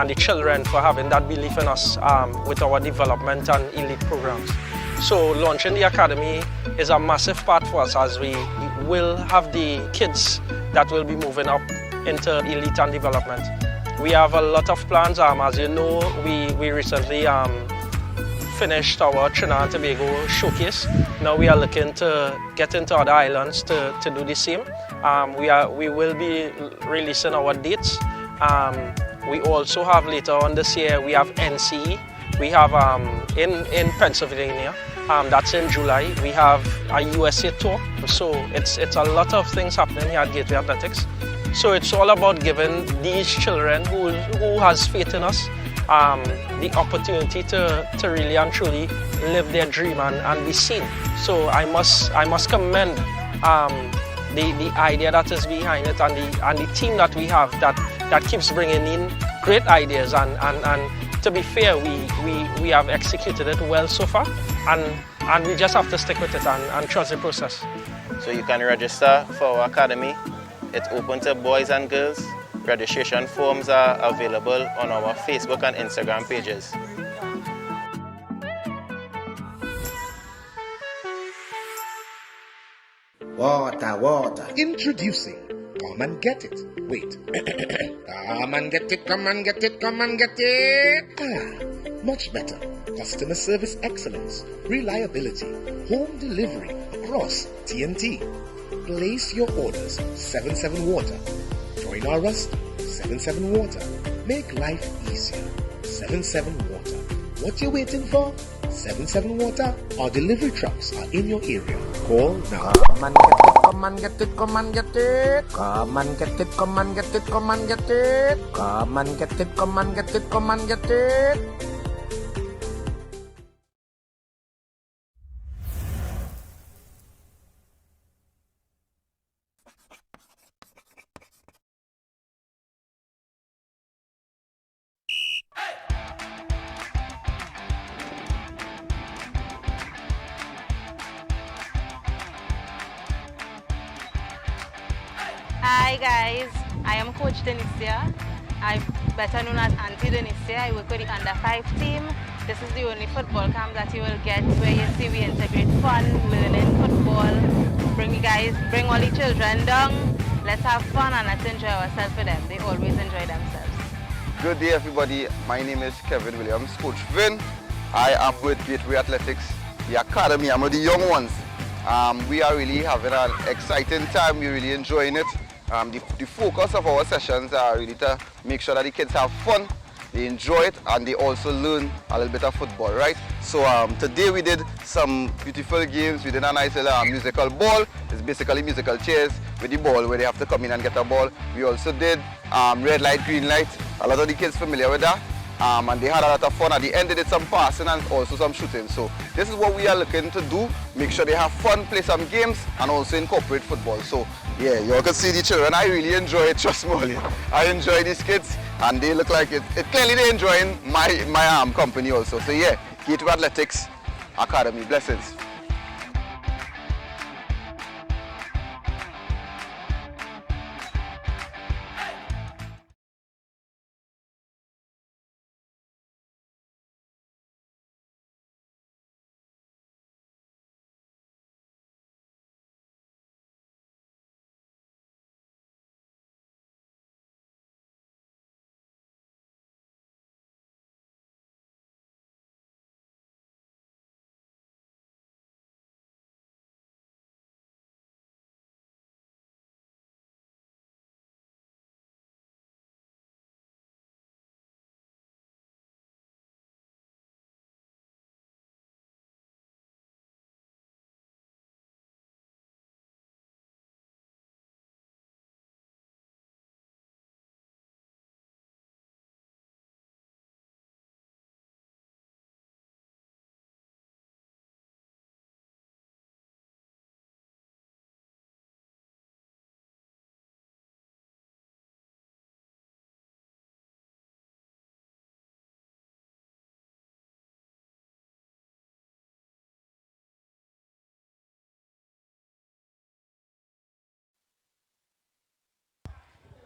the children for having that belief in us with our development and elite programs. So launching the academy is a massive part for us, as we will have the kids that will be moving up into elite and development. We have a lot of plans. As you know, we recently finished our Trinidad and Tobago showcase. Now we are looking to get into other islands to do the same. We will be releasing our dates. We also have later on this year, we have NCE. We have in Pennsylvania, that's in July. We have a USA tour. So it's a lot of things happening here at Gateway Athletics. So it's all about giving these children who has faith in us the opportunity to really and truly live their dream and be seen. So I must commend the idea that is behind it and the team that we have that keeps bringing in great ideas and to be fair, we have executed it well so far and we just have to stick with it and trust the process. So you can register for our academy. It's open to boys and girls. Registration forms are available on our Facebook and Instagram pages. Water. Introducing. Come and get it. Wait. Come and get it. Much better. Customer service excellence, reliability, home delivery across TNT. Place your orders. 77 Water. Join our roster. 77 Water. Make life easier. 77 Water. What you waiting for? 77 Water. Our delivery trucks are in your area. Call now. Come and get it. Come and get it. Come and get it. Come and get it. Come and get it. Come and get it. Come and get it. Come and get it. Come and get it. Hi guys, I am Coach Denicia. I'm better known as Auntie Denicia. I work with the under 5 team. This is the only football camp that you will get where you see we integrate fun, learning football. Bring all the children down. Let's have fun and let's enjoy ourselves with them. They always enjoy themselves. Good day everybody, my name is Kevin Williams, Coach Vin. I am with Gateway Athletics, the academy. I'm with the young ones. We are really having an exciting time, we're really enjoying it. The focus of our sessions are really to make sure that the kids have fun, they enjoy it, and they also learn a little bit of football, right? So today we did some beautiful games. We did a nice little musical ball. It's basically musical chairs with the ball where they have to come in and get a ball. We also did red light, green light. A lot of the kids familiar with that. And they had a lot of fun. At the end they did some passing and also some shooting. So this is what we are looking to do. Make sure they have fun, play some games, and also incorporate football. So yeah, you all can see the children. I really enjoy it, trust me. I enjoy these kids and they look like it clearly they're enjoying my company also. So yeah, Gateway Athletics Academy, blessings.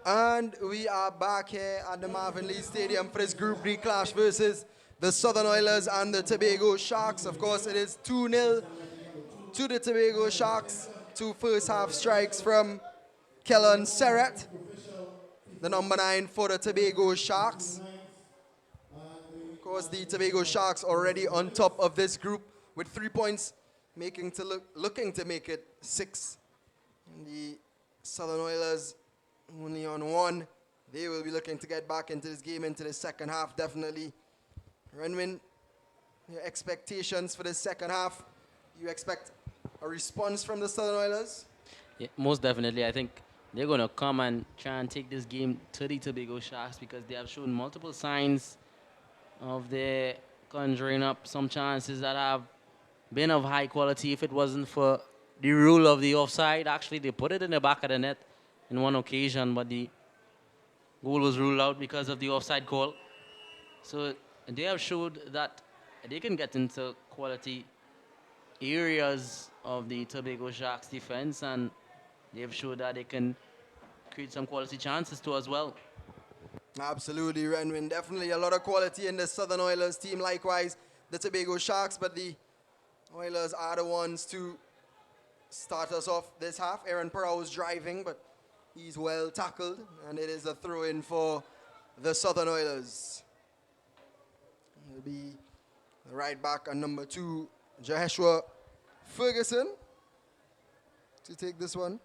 And we are back here at the Marvin Lee Stadium for this Group D clash versus the Southern Oilers and the Tobago Sharks. Of course, it is 2-0 to the Tobago Sharks. 2 first half strikes from Kellen Serrett, the number 9 for the Tobago Sharks. Of course, the Tobago Sharks already on top of this group with 3 points, looking to make it 6. And the Southern Oilers only on 1. They will be looking to get back into this game into the second half, definitely. Renwin, your expectations for the second half? You expect a response from the Southern Oilers? Yeah, most definitely. I think they're going to come and try and take this game to the Tobago Sharks because they have shown multiple signs of their conjuring up some chances that have been of high quality. If it wasn't for the rule of the offside, actually they put it in the back of the net in one occasion, but the goal was ruled out because of the offside call. So they have showed that they can get into quality areas of the Tobago Sharks defense, and they've showed that they can create some quality chances too as well. Absolutely, Renwin. Definitely a lot of quality in the Southern Oilers team. Likewise, the Tobago Sharks, but the Oilers are the ones to start us off this half. Aaron Perrow is driving, but he's well tackled, and it is a throw-in for the Southern Oilers. It'll be the right back and number 2, Joshua Ferguson, to take this one.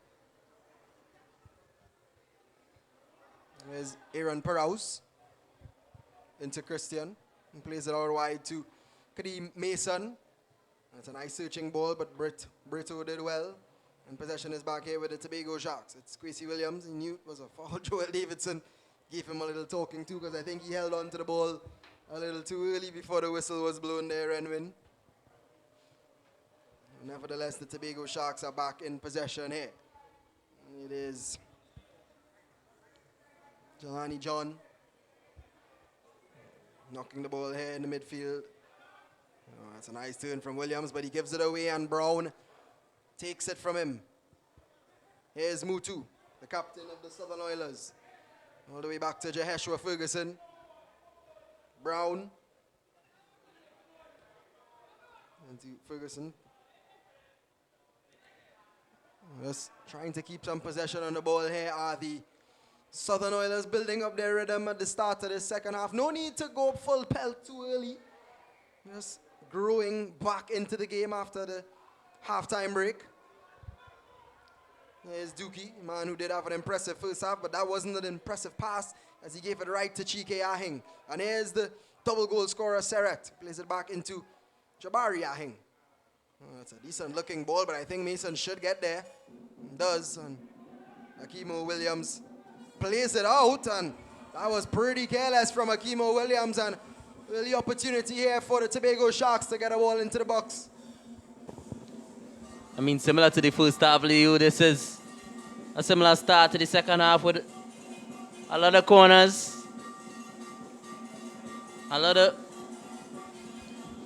There's Aaron Perrows into Christian. He plays it out wide to Kadeem Mason. That's a nice searching ball, but Brito did well. And possession is back here with the Tobago Sharks. It's Quincy Williams. He knew it was a foul. Joel Davidson gave him a little talking to because I think he held on to the ball a little too early before the whistle was blown there, Renwin. Nevertheless, the Tobago Sharks are back in possession here. It is Jelani John knocking the ball here in the midfield. Oh, that's a nice turn from Williams, but he gives it away, and Brown takes it from him. Here's Mutu, the captain of the Southern Oilers. All the way back to Joshua Ferguson. Brown. And to Ferguson. Just trying to keep some possession on the ball here are the Southern Oilers, building up their rhythm at the start of the second half. No need to go full pelt too early. Just growing back into the game after the halftime break. There's Dookie, a man who did have an impressive first half, but that wasn't an impressive pass as he gave it right to Chike Ahing. And here's the double goal scorer, Serrett. Plays it back into Jabari Ahing. Oh, that's a decent looking ball, but I think Mason should get there. He does. And Akimo Williams plays it out, and that was pretty careless from Akimo Williams, and really opportunity here for the Tobago Sharks to get a ball into the box. I mean, similar to the first half, Leo, this is a similar start to the second half with a lot of corners, a lot of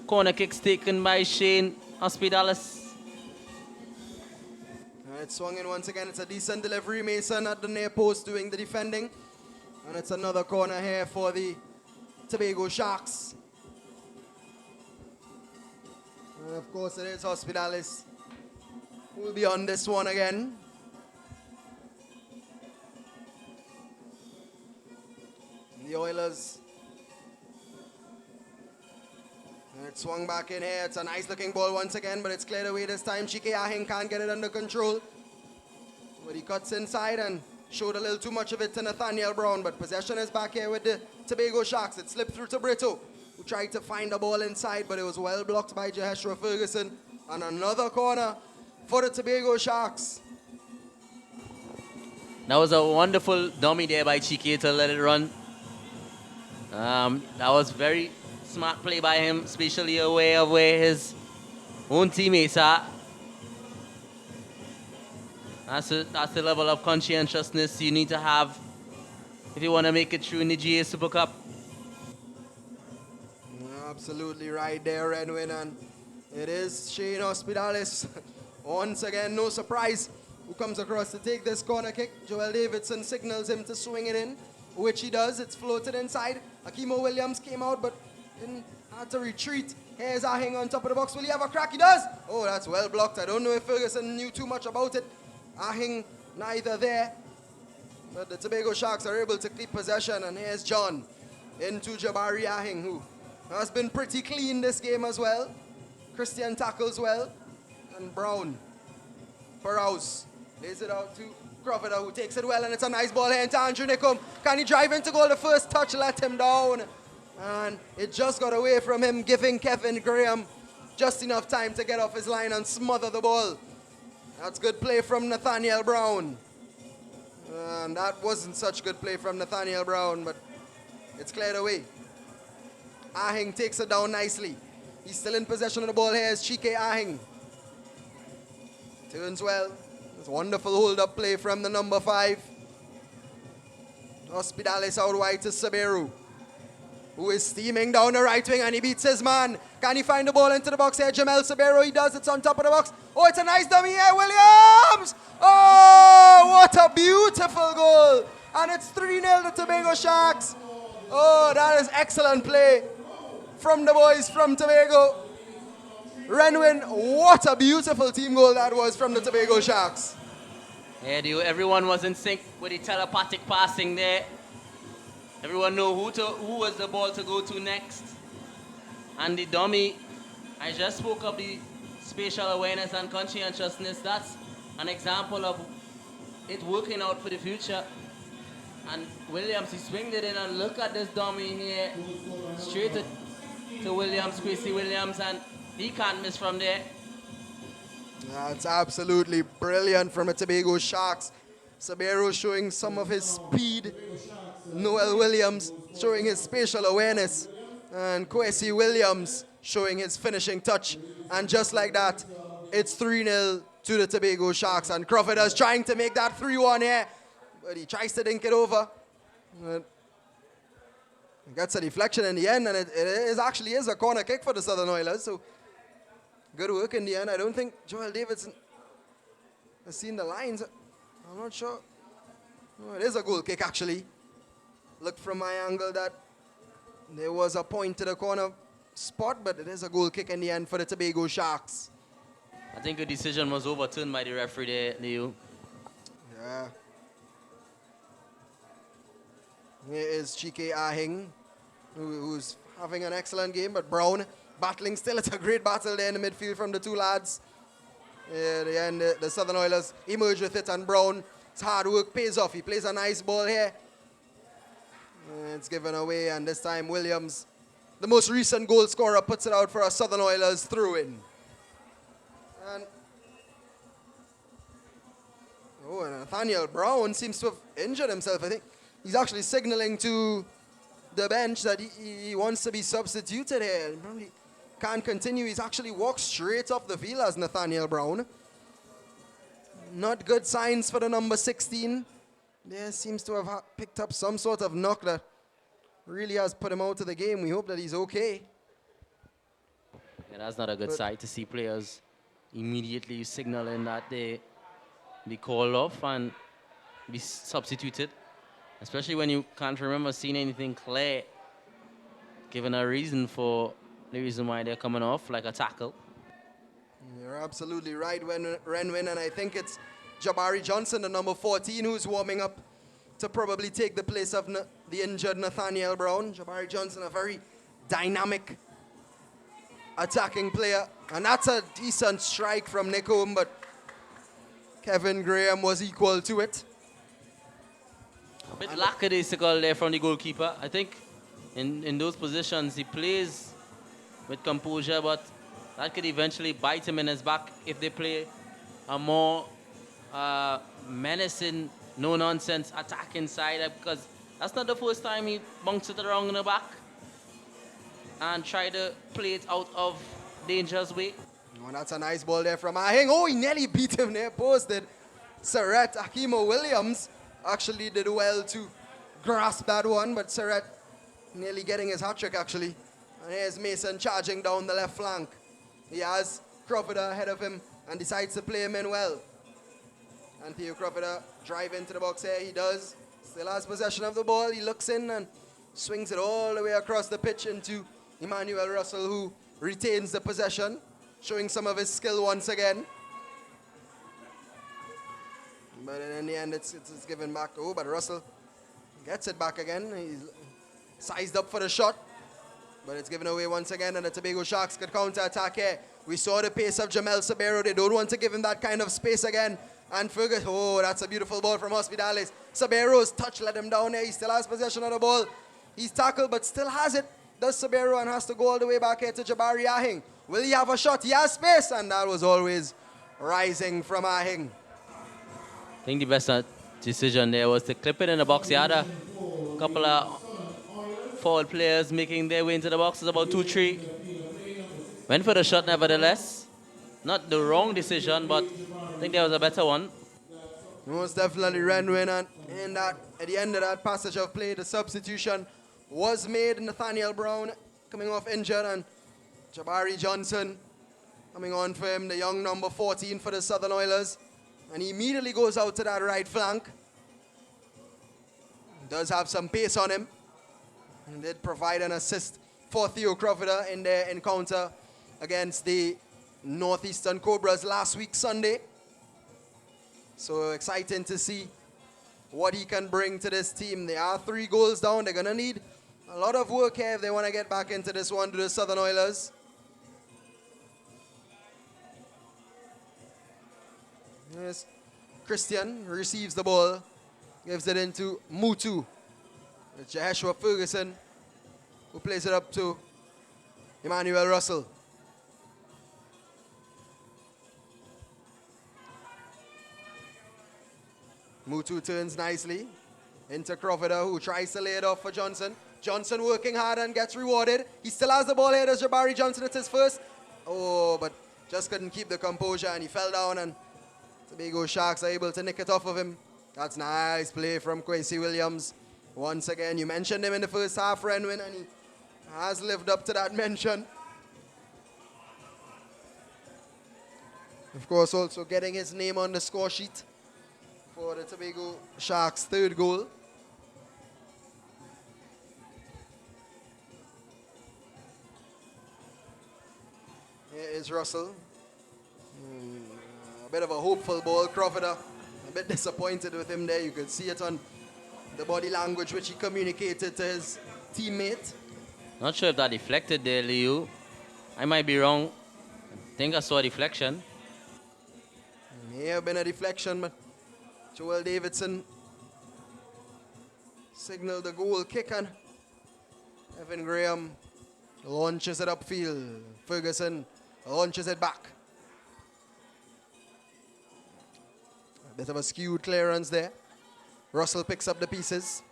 corner kicks taken by Shane Hospitalis. And it's swung in once again. It's a decent delivery. Mason at the near post doing the defending. And it's another corner here for the Tobago Sharks. And of course it is Hospitalis who will be on this one again. The Oilers. And it swung back in here. It's a nice looking ball once again, but it's cleared away this time. Chike Ahing can't get it under control. But he cuts inside and showed a little too much of it to Nathaniel Brown. But possession is back here with the Tobago Sharks. It slipped through to Brito, who tried to find the ball inside, but it was well blocked by Joshua Ferguson. And another corner for the Tobago Sharks. That was a wonderful dummy there by Chike to let it run. That was very smart play by him, especially aware of where his own teammates are. That's the level of conscientiousness you need to have if you want to make it through in the GA Super Cup. Absolutely right there, Redwin, and it is Shane Hospitalis. Once again, no surprise. who comes across to take this corner kick. Joel Davidson signals him to swing it in, which he does. It's floated inside. Akimo Williams came out, but didn't have to retreat. Here's Ahing on top of the box. Will he have a crack? He does. Oh, that's well blocked. I don't know if Ferguson knew too much about it. Ahing neither there. But the Tobago Sharks are able to keep possession. And here's John into Jabari Ahing, who has been pretty clean this game as well. Christian tackles well. And Brown, Burrows, lays it out to Crawford, who takes it well. And it's a nice ball here into Andrew Nickum. Can he drive into goal? The first touch let him down. And it just got away from him, giving Kevin Graham just enough time to get off his line and smother the ball. That's good play from Nathaniel Brown. And that wasn't such good play from Nathaniel Brown, but it's cleared away. Ahing takes it down nicely. He's still in possession of the ball here. It's Chike Ahing. Turns well. It's wonderful hold-up play from the number 5. Hospitalis out wide to Saberu, who is steaming down the right wing, and he beats his man. Can he find the ball into the box here? Jamel Saberu, he does. It's on top of the box. Oh, it's a nice dummy here, Williams! Oh, what a beautiful goal! And it's 3-0 to Tobago Sharks. Oh, that is excellent play from the boys from Tobago. Renwin, what a beautiful team goal that was from the Tobago Sharks. Yeah, everyone was in sync with the telepathic passing there. Everyone knew who was the ball to go to next. And the dummy, I just spoke of the spatial awareness and conscientiousness. That's an example of it working out for the future. And Williams, he swinged it in, and look at this dummy here. Straight to Williams, Chrissy Williams, and he can't miss from there. That's absolutely brilliant from the Tobago Sharks. Sabero showing some of his speed. Noel Williams showing his spatial awareness. And Kwesi Williams showing his finishing touch. And just like that, it's 3-0 to the Tobago Sharks. And Crawford is trying to make that 3-1 here. But he tries to dink it over. But he gets a deflection in the end. And it actually is a corner kick for the Southern Oilers. So good work in the end. I don't think Joel Davidson has seen the lines. I'm not sure. No, it is a goal kick actually. Looked from my angle that there was a point to the corner spot, but it is a goal kick in the end for the Tobago Sharks. I think the decision was overturned by the referee there, Leo. Yeah. Here is Chike Ahing, who's having an excellent game, but Brown battling still. It's a great battle there in the midfield from the two lads. Yeah, the end, the Southern Oilers emerge with it, and Brown, his hard work pays off. He plays a nice ball here. It's given away, and this time Williams, the most recent goal scorer, puts it out for a Southern Oilers throw-in. And Nathaniel Brown seems to have injured himself. I think he's actually signaling to the bench that he wants to be substituted here. He probably can't continue. He's actually walked straight off the field as Nathaniel Brown. Not good signs for the number 16. There seems to have picked up some sort of knock that really has put him out of the game. We hope that he's okay. Yeah, that's not a good sight to see players immediately signaling that they be called off and be substituted. Especially when you can't remember seeing anything clear, given a reason for the reason why they're coming off, like a tackle. You're absolutely right, Renwin, and I think it's Jabari Johnson, the number 14, who's warming up to probably take the place of the injured Nathaniel Brown. Jabari Johnson, a very dynamic attacking player, and that's a decent strike from Nickum, but Kevin Graham was equal to it. A bit lackadaisical there from the goalkeeper. I think in those positions he plays with composure, but that could eventually bite him in his back if they play a more menacing, no-nonsense attack inside, because that's not the first time he bunks it around in the back and try to play it out of danger's way. Oh, that's a nice ball there from Ahing. Oh, he nearly beat him there, posted. Saret Akimo Williams actually did well to grasp that one, but Saret nearly getting his hat-trick actually. And here's Mason charging down the left flank. He has Crawford ahead of him and decides to play him in well. And Theo Crawford drive into the box here. He does. Still has possession of the ball. He looks in and swings it all the way across the pitch into Emmanuel Russell, who retains the possession, showing some of his skill once again. But in the end, it's given back. Oh, but Russell gets it back again. He's sized up for the shot. But it's given away once again, and the Tobago Sharks could counter-attack here. We saw the pace of Jamel Sabero. They don't want to give him that kind of space again. And Fergus, oh, that's a beautiful ball from Hospitales. Sabero's touch let him down there. He still has possession of the ball. He's tackled, but still has it. Does Sabero, and has to go all the way back here to Jabari Ahing. Will he have a shot? He has space, and that was always rising from Ahing. I think the best decision there was to clip it in the box. You had a couple of forward players making their way into the box. It's about 2-3. Went for the shot nevertheless. Not the wrong decision, but I think there was a better one. Most definitely Renwin, and in that, at the end of that passage of play, the substitution was made. Nathaniel Brown coming off injured, and Jabari Johnson coming on for him, the young number 14 for the Southern Oilers. And he immediately goes out to that right flank. Does have some pace on him. And did provide an assist for Theo Crawford in their encounter against the Northeastern Cobras last week, Sunday. So exciting to see what he can bring to this team. They are 3 goals down. They're going to need a lot of work here if they want to get back into this one to the Southern Oilers. Yes. Christian receives the ball, gives it into Mutu. It's Joshua Ferguson, who plays it up to Emmanuel Russell. Mutu turns nicely into Crawford, who tries to lay it off for Johnson. Johnson working hard and gets rewarded. He still has the ball here. There's Jabari Johnson. It's his first. Oh, but just couldn't keep the composure, and he fell down, and Tobago Sharks are able to nick it off of him. That's nice play from Quincy Williams. Once again, you mentioned him in the first half, Renwin, and he has lived up to that mention. Of course, also getting his name on the score sheet for the Tobago Sharks' 3rd goal. Here is Russell. A bit of a hopeful ball. Crawford a bit disappointed with him there. You could see it on the body language which he communicated to his teammate. Not sure if that deflected there, Liu. I might be wrong. I think I saw a deflection. May have been a deflection, but Joel Davidson signaled the goal kick, and Evan Graham launches it upfield. Ferguson launches it back. A bit of a skewed clearance there. Russell picks up the pieces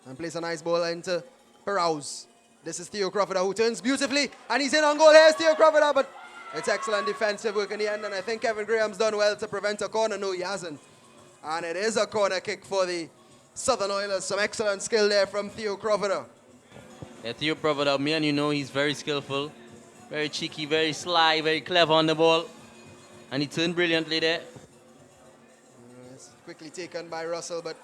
and plays a nice ball into Perrouse. This is Theo Crawford, who turns beautifully, and he's in on goal. Here's Theo Crawford, but it's excellent defensive work in the end, and I think Kevin Graham's done well to prevent a corner. No, he hasn't. And it is a corner kick for the Southern Oilers. Some excellent skill there from Theo Crawford. Yeah, Theo Crawford, man, you know he's very skillful, very cheeky, very sly, very clever on the ball. And he turned brilliantly there. It's quickly taken by Russell, but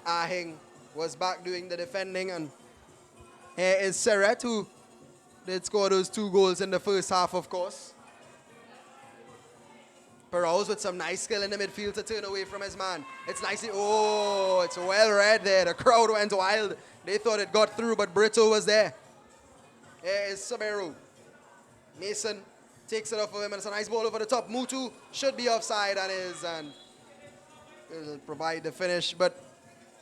Ahing was back doing the defending. And here is Serret, who did score those 2 goals in the first half, of course. Perrouse with some nice skill in the midfield to turn away from his man. It's nicely, oh, it's well read there. The crowd went wild. They thought it got through, but Brito was there. Here is Sabero. Mason takes it off of him, and it's a nice ball over the top. Mutu should be offside, and is, and will provide the finish. But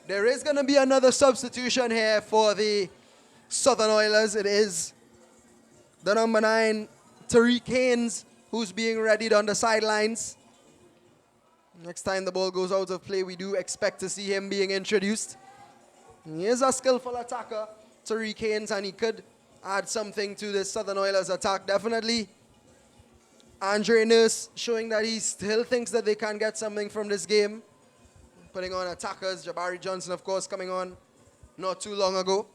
there is going to be another substitution here for the Southern Oilers. It is the number 9, Tariq Haynes, who's being readied on the sidelines. Next time the ball goes out of play, we do expect to see him being introduced. He is a skillful attacker, Tariq Haynes, and he could add something to the Southern Oilers attack, definitely. Andre Nurse showing that he still thinks that they can get something from this game. Putting on attackers, Jabari Johnson, of course, coming on not too long ago.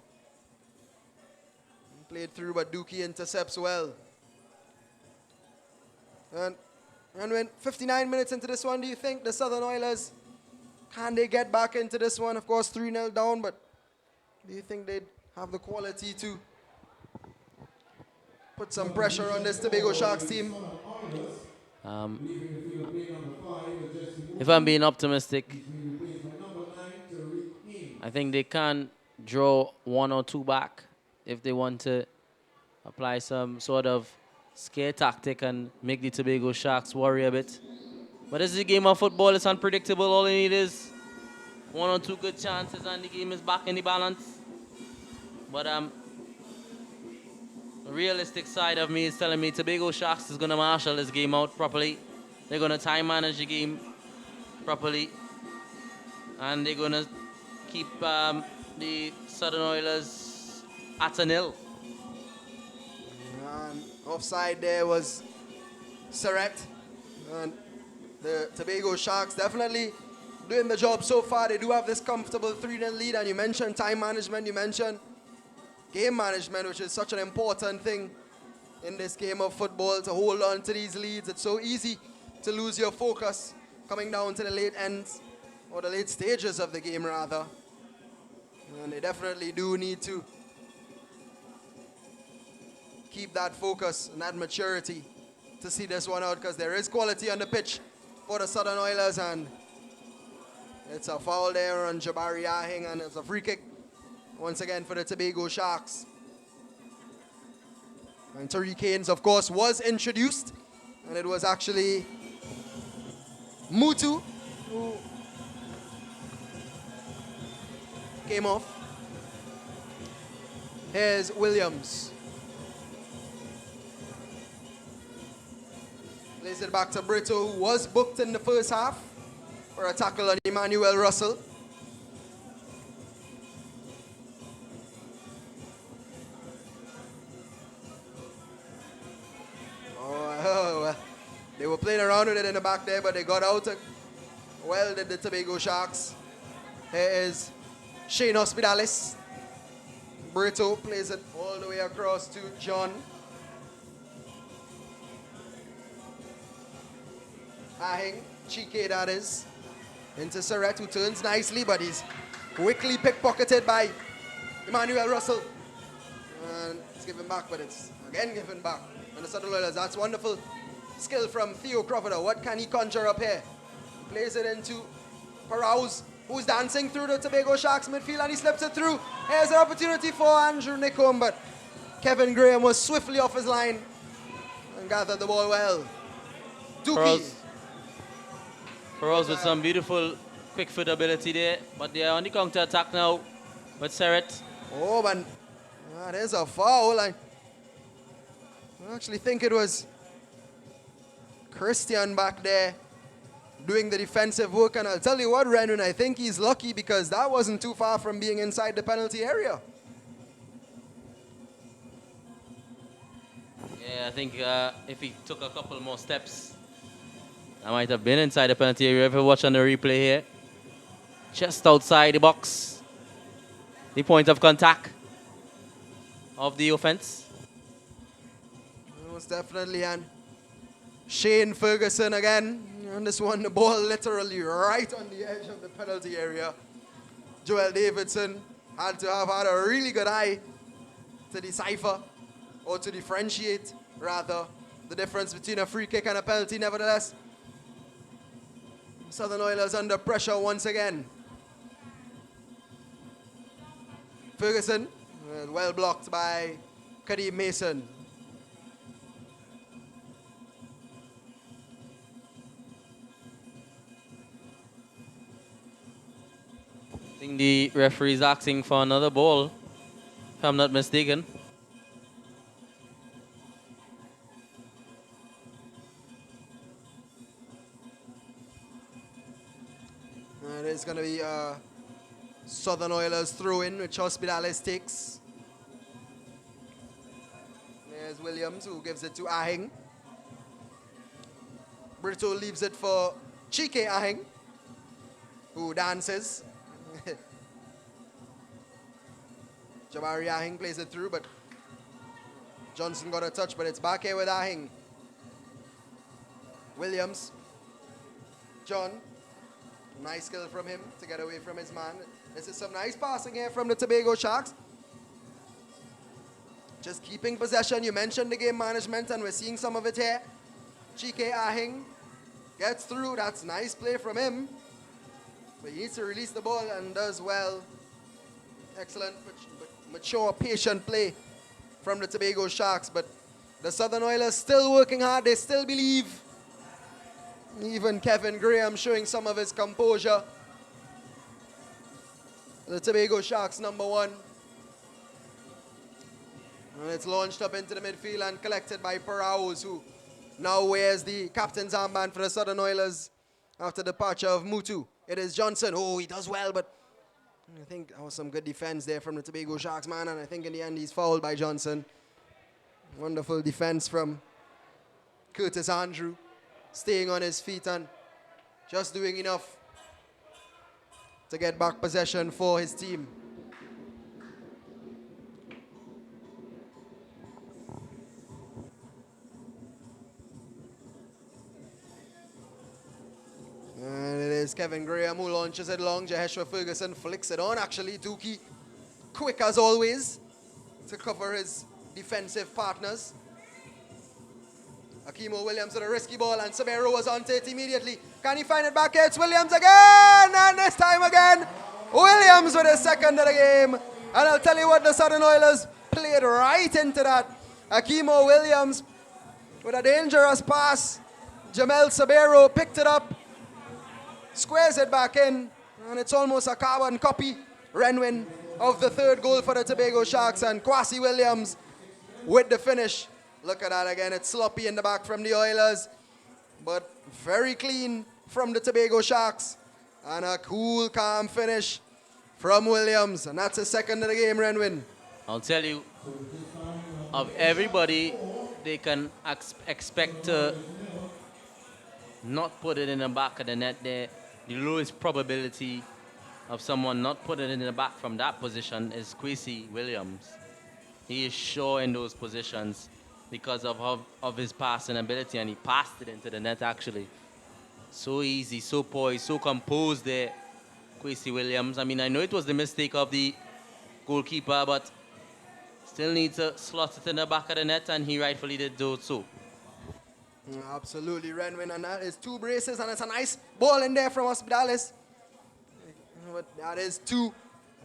Played through, but Dookie intercepts well. And And when 59 minutes into this one, do you think the Southern Oilers, can they get back into this one? Of course, 3-0 down, but do you think they'd have the quality to put some pressure on this Tobago Sharks team? If I'm being optimistic, I think they can draw 1 or 2 back if they want to apply some sort of scare tactic and make the Tobago Sharks worry a bit. But this is a game of football. It's unpredictable. All you need is 1 or 2 good chances and the game is back in the balance. But the realistic side of me is telling me Tobago Sharks is going to marshal this game out properly. They're going to time manage the game properly. And they're going to keep the Southern Oilers at 0. And offside there was Surrett. And the Tobago Sharks definitely doing the job so far. They do have this comfortable 3-0 lead. And you mentioned time management. You mentioned game management, which is such an important thing in this game of football, to hold on to these leads. It's so easy to lose your focus coming down to the late ends, or the late stages of the game rather. And they definitely do need to keep that focus and that maturity to see this one out, because there is quality on the pitch for the Southern Oilers. And it's a foul there on Jabari Ahing, and it's a free kick once again for the Tobago Sharks. And Tariq Haynes, of course, was introduced, and it was actually Mutu who came off. Here's Williams. Plays it back to Brito, who was booked in the first half for a tackle on Emmanuel Russell. Well, they were playing around with it in the back there, but they got out. Well, did the Tobago Sharks. Here is Shane Hospitalis. Brito plays it all the way across to John. Ahing, Chike that is. Into Surrett, who turns nicely, but he's quickly pickpocketed by Emmanuel Russell. And it's given back, but it's again given back. And the Southern Oilers, that's wonderful skill from Theo Crawford. What can he conjure up here? He plays it into Paraus, who's dancing through the Tobago Sharks midfield, and he slips it through. Here's an opportunity for Andrew Nickum, but Kevin Graham was swiftly off his line and gathered the ball well. Dookie. Paraus with some beautiful quick foot ability there, but they're on the counter attack now with Surrett. Oh, man. There's a foul. I actually think it was Christian back there doing the defensive work. And I'll tell you what, Renan, I think he's lucky, because that wasn't too far from being inside the penalty area. Yeah, I think if he took a couple more steps, I might have been inside the penalty area. If you watch on the replay here, just outside the box, the point of contact of the offense. Most definitely. And Shane Ferguson again. And this one, the ball literally right on the edge of the penalty area. Joel Davidson had to have had a really good eye to decipher, or to differentiate, rather, the difference between a free kick and a penalty. Nevertheless, Southern Oilers under pressure once again. Ferguson, well blocked by Kadeem Mason. I think the referee is asking for another ball, if I'm not mistaken. And it's going to be Southern Oilers throw-in, which Hospitalis takes. There's Williams, who gives it to Ahing. Brito leaves it for Chike Ahing, who dances. Jabari Ahing plays it through, but Johnson got a touch, but it's back here with Ahing. Williams. John. Nice skill from him to get away from his man. This is some nice passing here from the Tobago Sharks. Just keeping possession. You mentioned the game management, and we're seeing some of it here. Chike Ahing gets through. That's nice play from him. But he needs to release the ball and does well. Excellent, mature, patient play from the Tobago Sharks. But the Southern Oilers still working hard. They still believe. Even Kevin Graham showing some of his composure. The Tobago Sharks, number 1. And it's launched up into the midfield and collected by Paraos, who now wears the captain's armband for the Southern Oilers after the departure of Mutu. It is Johnson. Oh, he does well, but I think that was some good defense there from the Tobago Sharks, man. And I think in the end he's fouled by Johnson. Wonderful defense from Curtis Andrew, staying on his feet and just doing enough to get back possession for his team. And it is Kevin Graham who launches it long. Jaheshwar Ferguson flicks it on. Actually, Dookie, quick as always to cover his defensive partners. Akimo Williams with a risky ball, and Sabero was onto it immediately. Can he find it back here? It's Williams again, and this time again, Williams with his second of the game. And I'll tell you what, the Southern Oilers played right into that. Akimo Williams with a dangerous pass. Jamel Sabero picked it up, squares it back in, and it's almost a carbon copy, Renwin, of the third goal for the Tobago Sharks, and Kwasi Williams with the finish. Look at that again. It's sloppy in the back from the Oilers, but very clean from the Tobago Sharks. And a cool, calm finish from Williams. And that's his second of the game, Renwin. I'll tell you, of everybody, they can expect to not put it in the back of the net there. The lowest probability of someone not putting it in the back from that position is Kwasi Williams. He is sure in those positions because of his passing ability, and he passed it into the net actually. So easy, so poised, so composed there, Kwasi Williams. I mean, I know it was the mistake of the goalkeeper, but still needs to slot it in the back of the net, and he rightfully did do so. Absolutely, Renwin, and that is 2 braces, and it's a nice ball in there from Hospitalis. But that is 2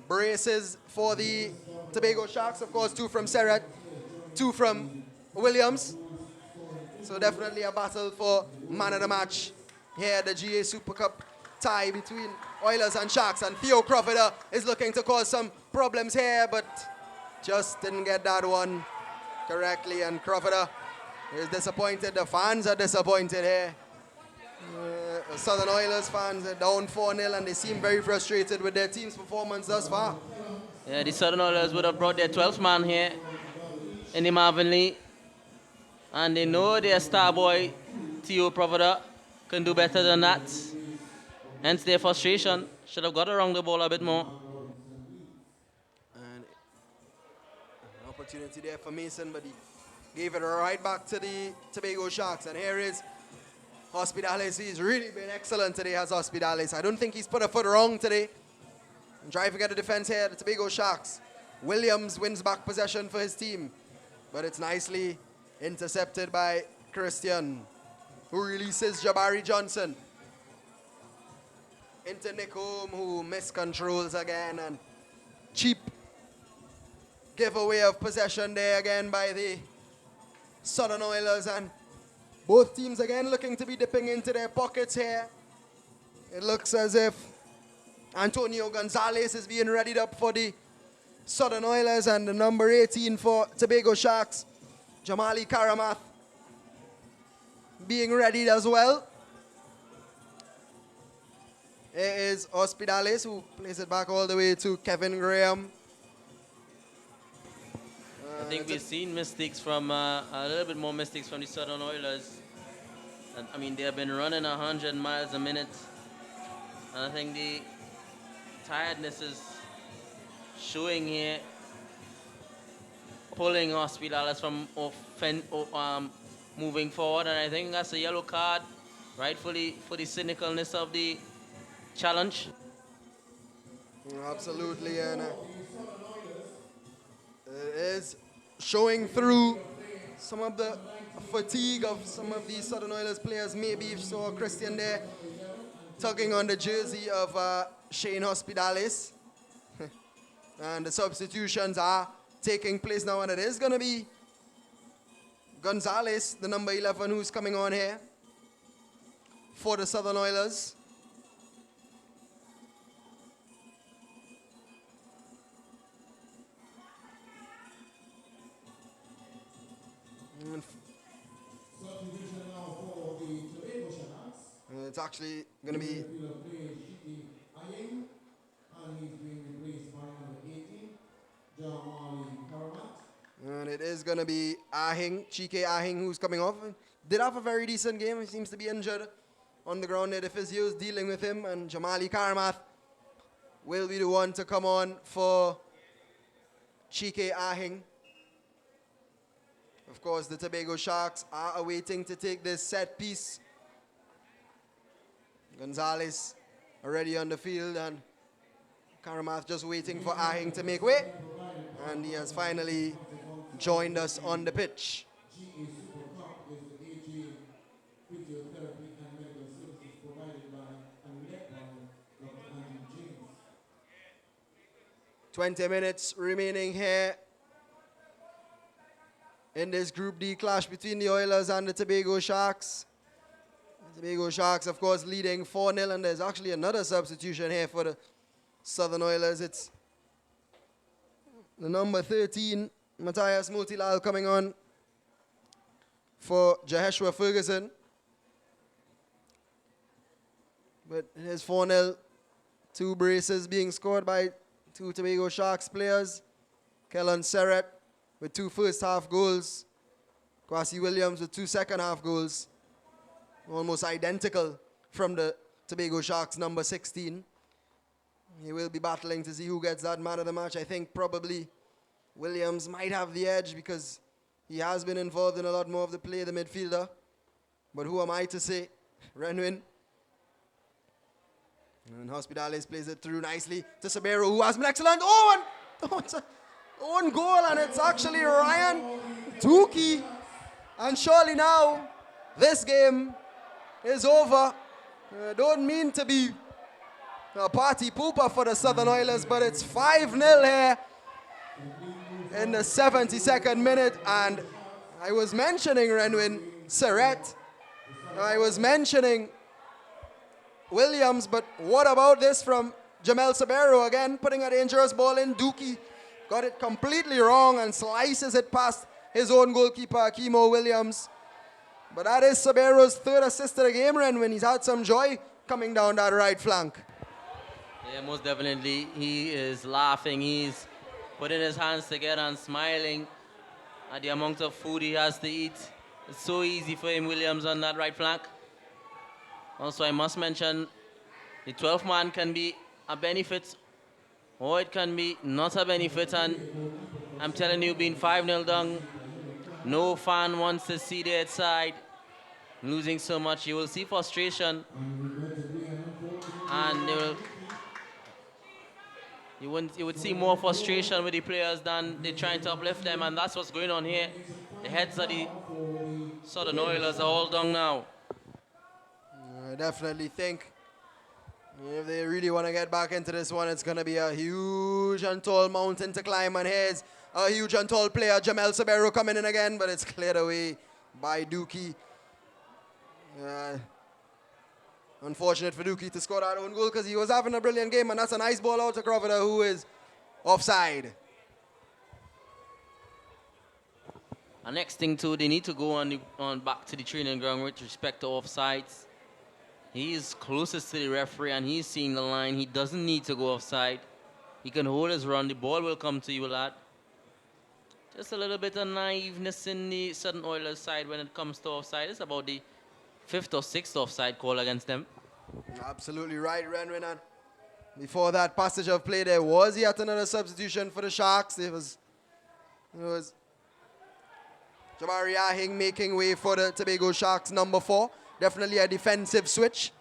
braces for the Tobago Sharks. Of course, 2 from Serrat, 2 from Williams. So definitely a battle for man of the match here at the GA Super Cup tie between Oilers and Sharks. And Theo Crawford is looking to cause some problems here, but just didn't get that one correctly. And Crawford is disappointed. The fans are disappointed here. Southern Oilers fans are down 4-0, and they seem very frustrated with their team's performance thus far. Yeah, the Southern Oilers would have brought their 12th man here in the Marvin Lee. And they know their star boy, Theo Provida, can do better than that. Hence their frustration. Should have got around the ball a bit more. And an opportunity there for Mason, but he gave it right back to the Tobago Sharks. And here is Hospitalis. He's really been excellent today, has Hospitalis. I don't think he's put a foot wrong today. And driving at the defense here, the Tobago Sharks. Williams wins back possession for his team, but it's nicely intercepted by Christian, who releases Jabari Johnson into Nick Holm, who miscontrols again, and cheap giveaway of possession there again by the Southern Oilers. And both teams again looking to be dipping into their pockets here. It looks as if Antonio Gonzalez is being readied up for the Southern Oilers, and the number 18 for Tobago Sharks, Jamali Karamath, being readied as well. Here is Hospitalis, who plays it back all the way to Kevin Graham. I think we've seen mistakes from, a little bit more mistakes from the Southern Oilers. And, I mean, they have been running 100 miles a minute. And I think the tiredness is showing here, pulling Hospitalis from moving forward. And I think that's a yellow card rightfully for the cynicalness of the challenge. Absolutely, and it is showing through some of the fatigue of some of these Southern Oilers players. Maybe if you saw Christian there tugging on the jersey of Shane Hospitalis. And the substitutions are taking place now, and it is going to be Gonzalez, the number 11, who's coming on here for the Southern Oilers. Substitution now for the Tobago Sharks. It's actually going to be And he's being replaced by number 18, Jamali Karamat. And it is going to be Ahing, Chike Ahing, who's coming off. Did have a very decent game. He seems to be injured on the ground there. The physio is dealing with him, and Jamali Karamath will be the one to come on for Chike Ahing. Of course, the Tobago Sharks are awaiting to take this set piece. Gonzalez already on the field, and Karamath just waiting for Ahing to make way. And he has finally joined us on the pitch. GA Super Cup is the AG physiotherapy and medical services provided by and led by Dr. Andrew James. 20 minutes remaining here in this Group D clash between the Oilers and the Tobago Sharks. The Tobago Sharks, of course, leading 4-0, and there's actually another substitution here for the Southern Oilers. It's the number 13, Matthias Motilal, coming on for Jaheshua Ferguson. But it is 4-0. 2 braces being scored by 2 Tobago Sharks players. Kellen Serrett with 2 first-half goals. Kwasi Williams with 2 second-half goals. Almost identical from the Tobago Sharks, number 16. He will be battling to see who gets that man of the match. I think probably Williams might have the edge because he has been involved in a lot more of the play, the midfielder. But who am I to say? Renwin. And Hospitales plays it through nicely to Sabero, who has been excellent. Oh, it's an own goal, and it's actually Ryan Dookie. And surely now, this game is over. I don't mean to be a party pooper for the Southern Oilers, but it's 5-0 here in the 72nd minute. And I was mentioning Renwin Serrett. I was mentioning Williams, but what about this from Jamel Sabero again, putting a dangerous ball in. Dookie got it completely wrong and slices it past his own goalkeeper, Akimo Williams. But that is Sabero's 3rd assist of the game, Ren, when he's had some joy coming down that right flank. Yeah, most definitely. He is laughing. He's putting his hands together and smiling at the amount of food he has to eat. It's so easy for him, Williams, on that right flank. Also, I must mention, the 12th man can be a benefit, or it can be not a benefit. And I'm telling you, being 5-0 down, no fan wants to see their side losing so much. You will see frustration, and you would see more frustration with the players than they trying to uplift them, and that's what's going on here. The heads of the Southern Oilers are all down now. I definitely think if they really want to get back into this one, it's going to be a huge and tall mountain to climb. And here's a huge and tall player, Jamel Sabero, coming in again, but it's cleared away by Dookie. Unfortunate for Dookie to score that own goal because he was having a brilliant game, and that's a nice ball out to Crawford, who is offside. And next thing too, they need to go on back to the training ground with respect to offsides. He is closest to the referee and he's seeing the line. He doesn't need to go offside. He can hold his run. The ball will come to you, lad. Just a little bit of naiveness in the Southern Oilers side when it comes to offside. It's about the 5th or 6th offside call against them. Absolutely right, Renwin. And before that passage of play, there was yet another substitution for the Sharks. It was Jabari Ahing making way for the Tobago Sharks, number 4. definitely a defensive switch.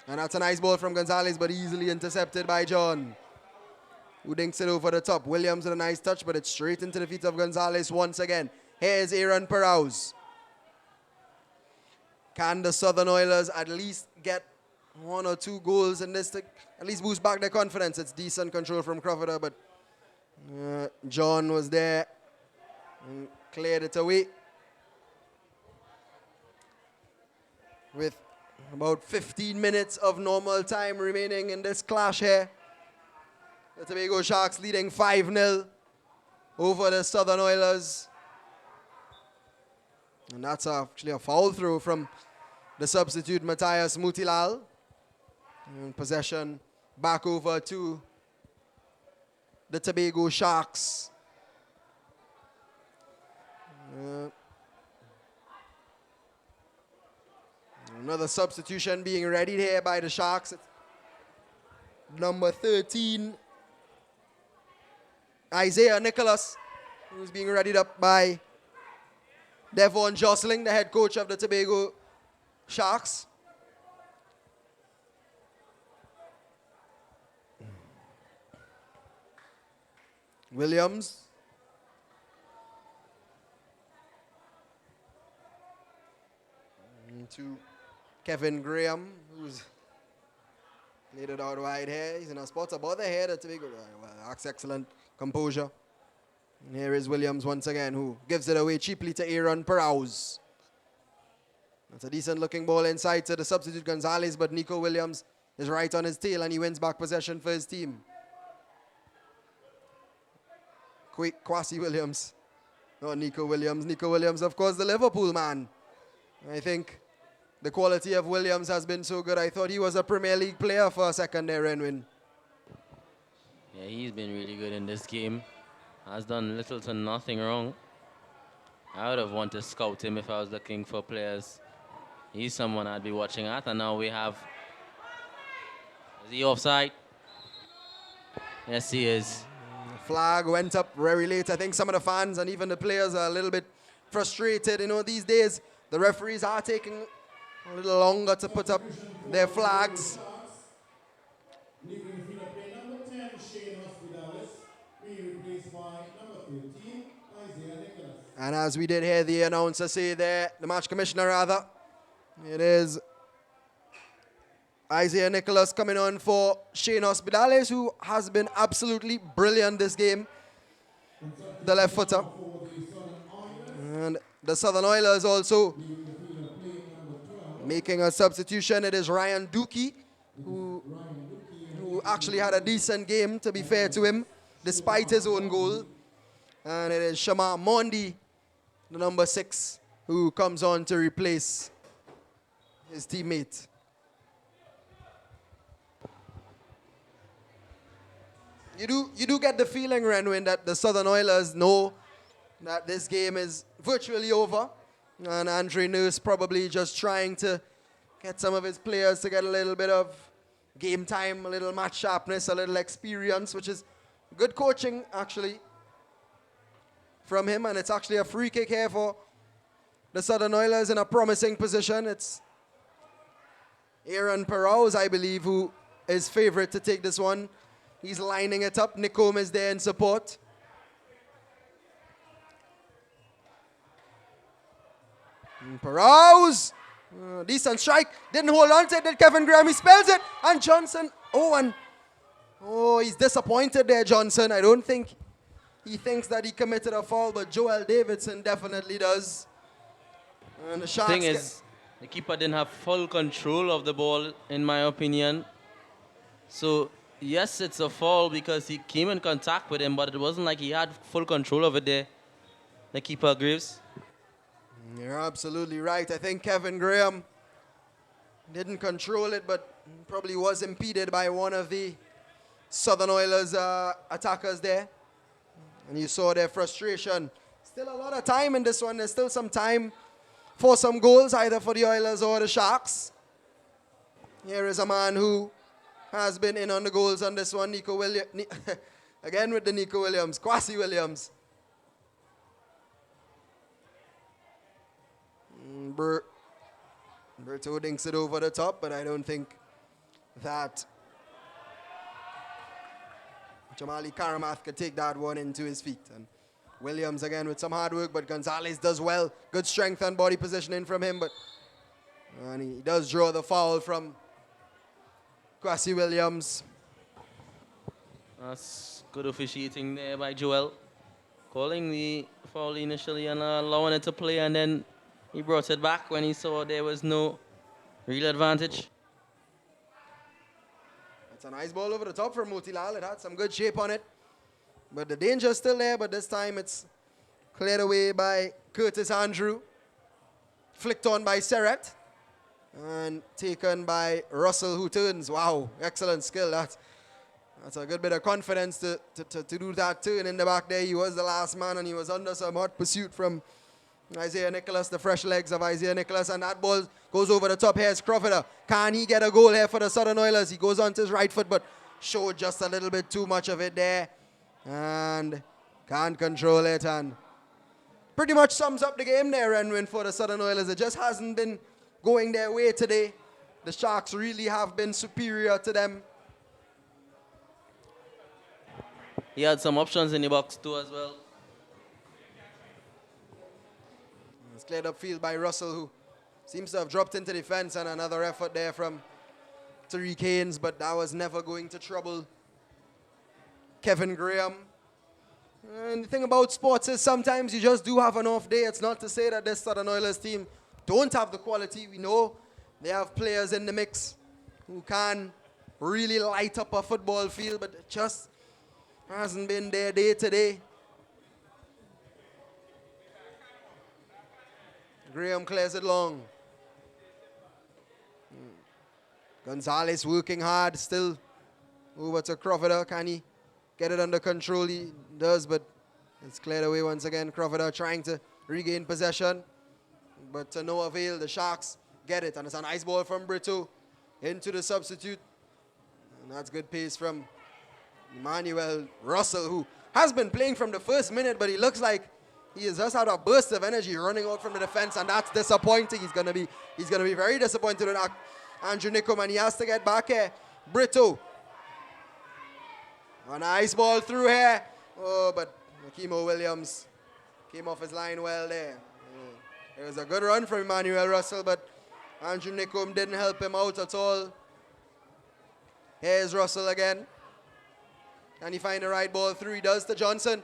And that's a nice ball from Gonzalez, but easily intercepted by John, who dinks it over the top. Williams with a nice touch, but it's straight into the feet of Gonzalez once again. Here's Aaron Perrauz. Can the Southern Oilers at least get 1 or 2 goals in this to at least boost back their confidence? It's decent control from Crawford, but John was there and cleared it away. With about 15 minutes of normal time remaining in this clash here, the Tobago Sharks leading 5-0 over the Southern Oilers. And that's actually a foul throw from the substitute Matthias Mutilal. And possession back over to the Tobago Sharks. Another substitution being readied here by the Sharks. It's number 13, Isaiah Nicholas, who's being readied up by Devon Jostling, the head coach of the Tobago Sharks. Williams. To Kevin Graham, who's laid it out wide here. He's in a spot above the head of Tobago. Well, that's excellent composure. And here is Williams once again, who gives it away cheaply to Aaron Perrauz. That's a decent looking ball inside to the substitute Gonzalez, but Nico Williams is right on his tail and he wins back possession for his team. Kwasi Williams. Oh, Nico Williams. Nico Williams, of course, the Liverpool man. I think the quality of Williams has been so good. I thought he was a Premier League player for a second there, Renwin. Yeah, he's been really good in this game. Has done little to nothing wrong. I would have wanted to scout him if I was looking for players. He's someone I'd be watching at. And now we have... Is he offside? Yes, he is. Flag went up very late. I think some of the fans and even the players are a little bit frustrated. You know, these days, the referees are taking a little longer to put up their flags. And as we did hear the announcer say there, the match commissioner rather, it is Isaiah Nicholas coming on for Shane Hospitales, who has been absolutely brilliant this game, the left footer. And the Southern Oilers also making a substitution. It is Ryan Dookie, who actually had a decent game, to be fair to him, despite his own goal. And it is Shama Mondi, the number 6, who comes on to replace his teammate. You do get the feeling, Renwin, that the Southern Oilers know that this game is virtually over. And Andre Nurse probably just trying to get some of his players to get a little bit of game time, a little match sharpness, a little experience, which is good coaching, actually, from him. And it's actually a free kick here for the Southern Oilers in a promising position. It's Aaron Perrauz, I believe, who is favorite to take this one. He's lining it up. Nicom is there in support. Perrauz. Decent strike. Didn't hold on to it, did Kevin Graham. He spells it. And Johnson. Oh, he's disappointed there, Johnson. I don't think he thinks that he committed a foul, but Joel Davidson definitely does. And the Sharks. The thing is, the keeper didn't have full control of the ball, in my opinion. So, yes, it's a foul because he came in contact with him, but it wasn't like he had full control of it there. The keeper agrees. You're absolutely right. I think Kevin Graham didn't control it, but probably was impeded by one of the Southern Oilers attackers there. And you saw their frustration. Still a lot of time in this one. There's still some time for some goals, either for the Oilers or the Sharks. Here is a man who has been in on the goals on this one, Nico Williams. Again with the Nico Williams, Kwasi Williams. Berto dinks it over the top, but I don't think that Jamali Karamath could take that one into his feet. And Williams again with some hard work, but Gonzalez does well. Good strength and body positioning from him, and he does draw the foul from Kwasi Williams. That's good officiating there by Joel. Calling the foul initially and allowing it to play, and then he brought it back when he saw there was no real advantage. That's a nice ball over the top for Motilal. It had some good shape on it. But the danger's still there, but this time it's cleared away by Curtis Andrew. Flicked on by Serret. And taken by Russell, who turns. Wow, excellent skill. That's a good bit of confidence to do that turn in the back there. He was the last man, and he was under some hot pursuit from Isaiah Nicholas, the fresh legs of Isaiah Nicholas. And that ball goes over the top. Here's Crawford. Can he get a goal here for the Southern Oilers? He goes onto his right foot, but showed just a little bit too much of it there. And can't control it. And pretty much sums up the game there, Renwin, for the Southern Oilers. It just hasn't been going their way today. The Sharks really have been superior to them. He had some options in the box too as well. It's cleared up field by Russell, who seems to have dropped into defense, and another effort there from Tariq Haynes, but that was never going to trouble Kevin Graham. And the thing about sports is sometimes you just do have an off day. It's not to say that this Southern Oilers team don't have the quality. We know they have players in the mix who can really light up a football field, but it just hasn't been their day today. Graham clears it long. Gonzalez working hard, still over to Crawford. Can he get it under control? He does, but it's cleared away once again. Crawford trying to regain possession, but to no avail. The Sharks get it, and it's a nice ball from Brito into the substitute. And that's good pace from Emmanuel Russell, who has been playing from the first minute, but he looks like he has just had a burst of energy running out from the defense, and that's disappointing. He's gonna be very disappointed with Andrew Nickum, and he has to get back here. Brito. A nice ball through here. Oh, but Akimo Williams came off his line well there. It was a good run from Emmanuel Russell, but Andrew Nickum didn't help him out at all. Here's Russell again. Can he find the right ball through? He does to Johnson.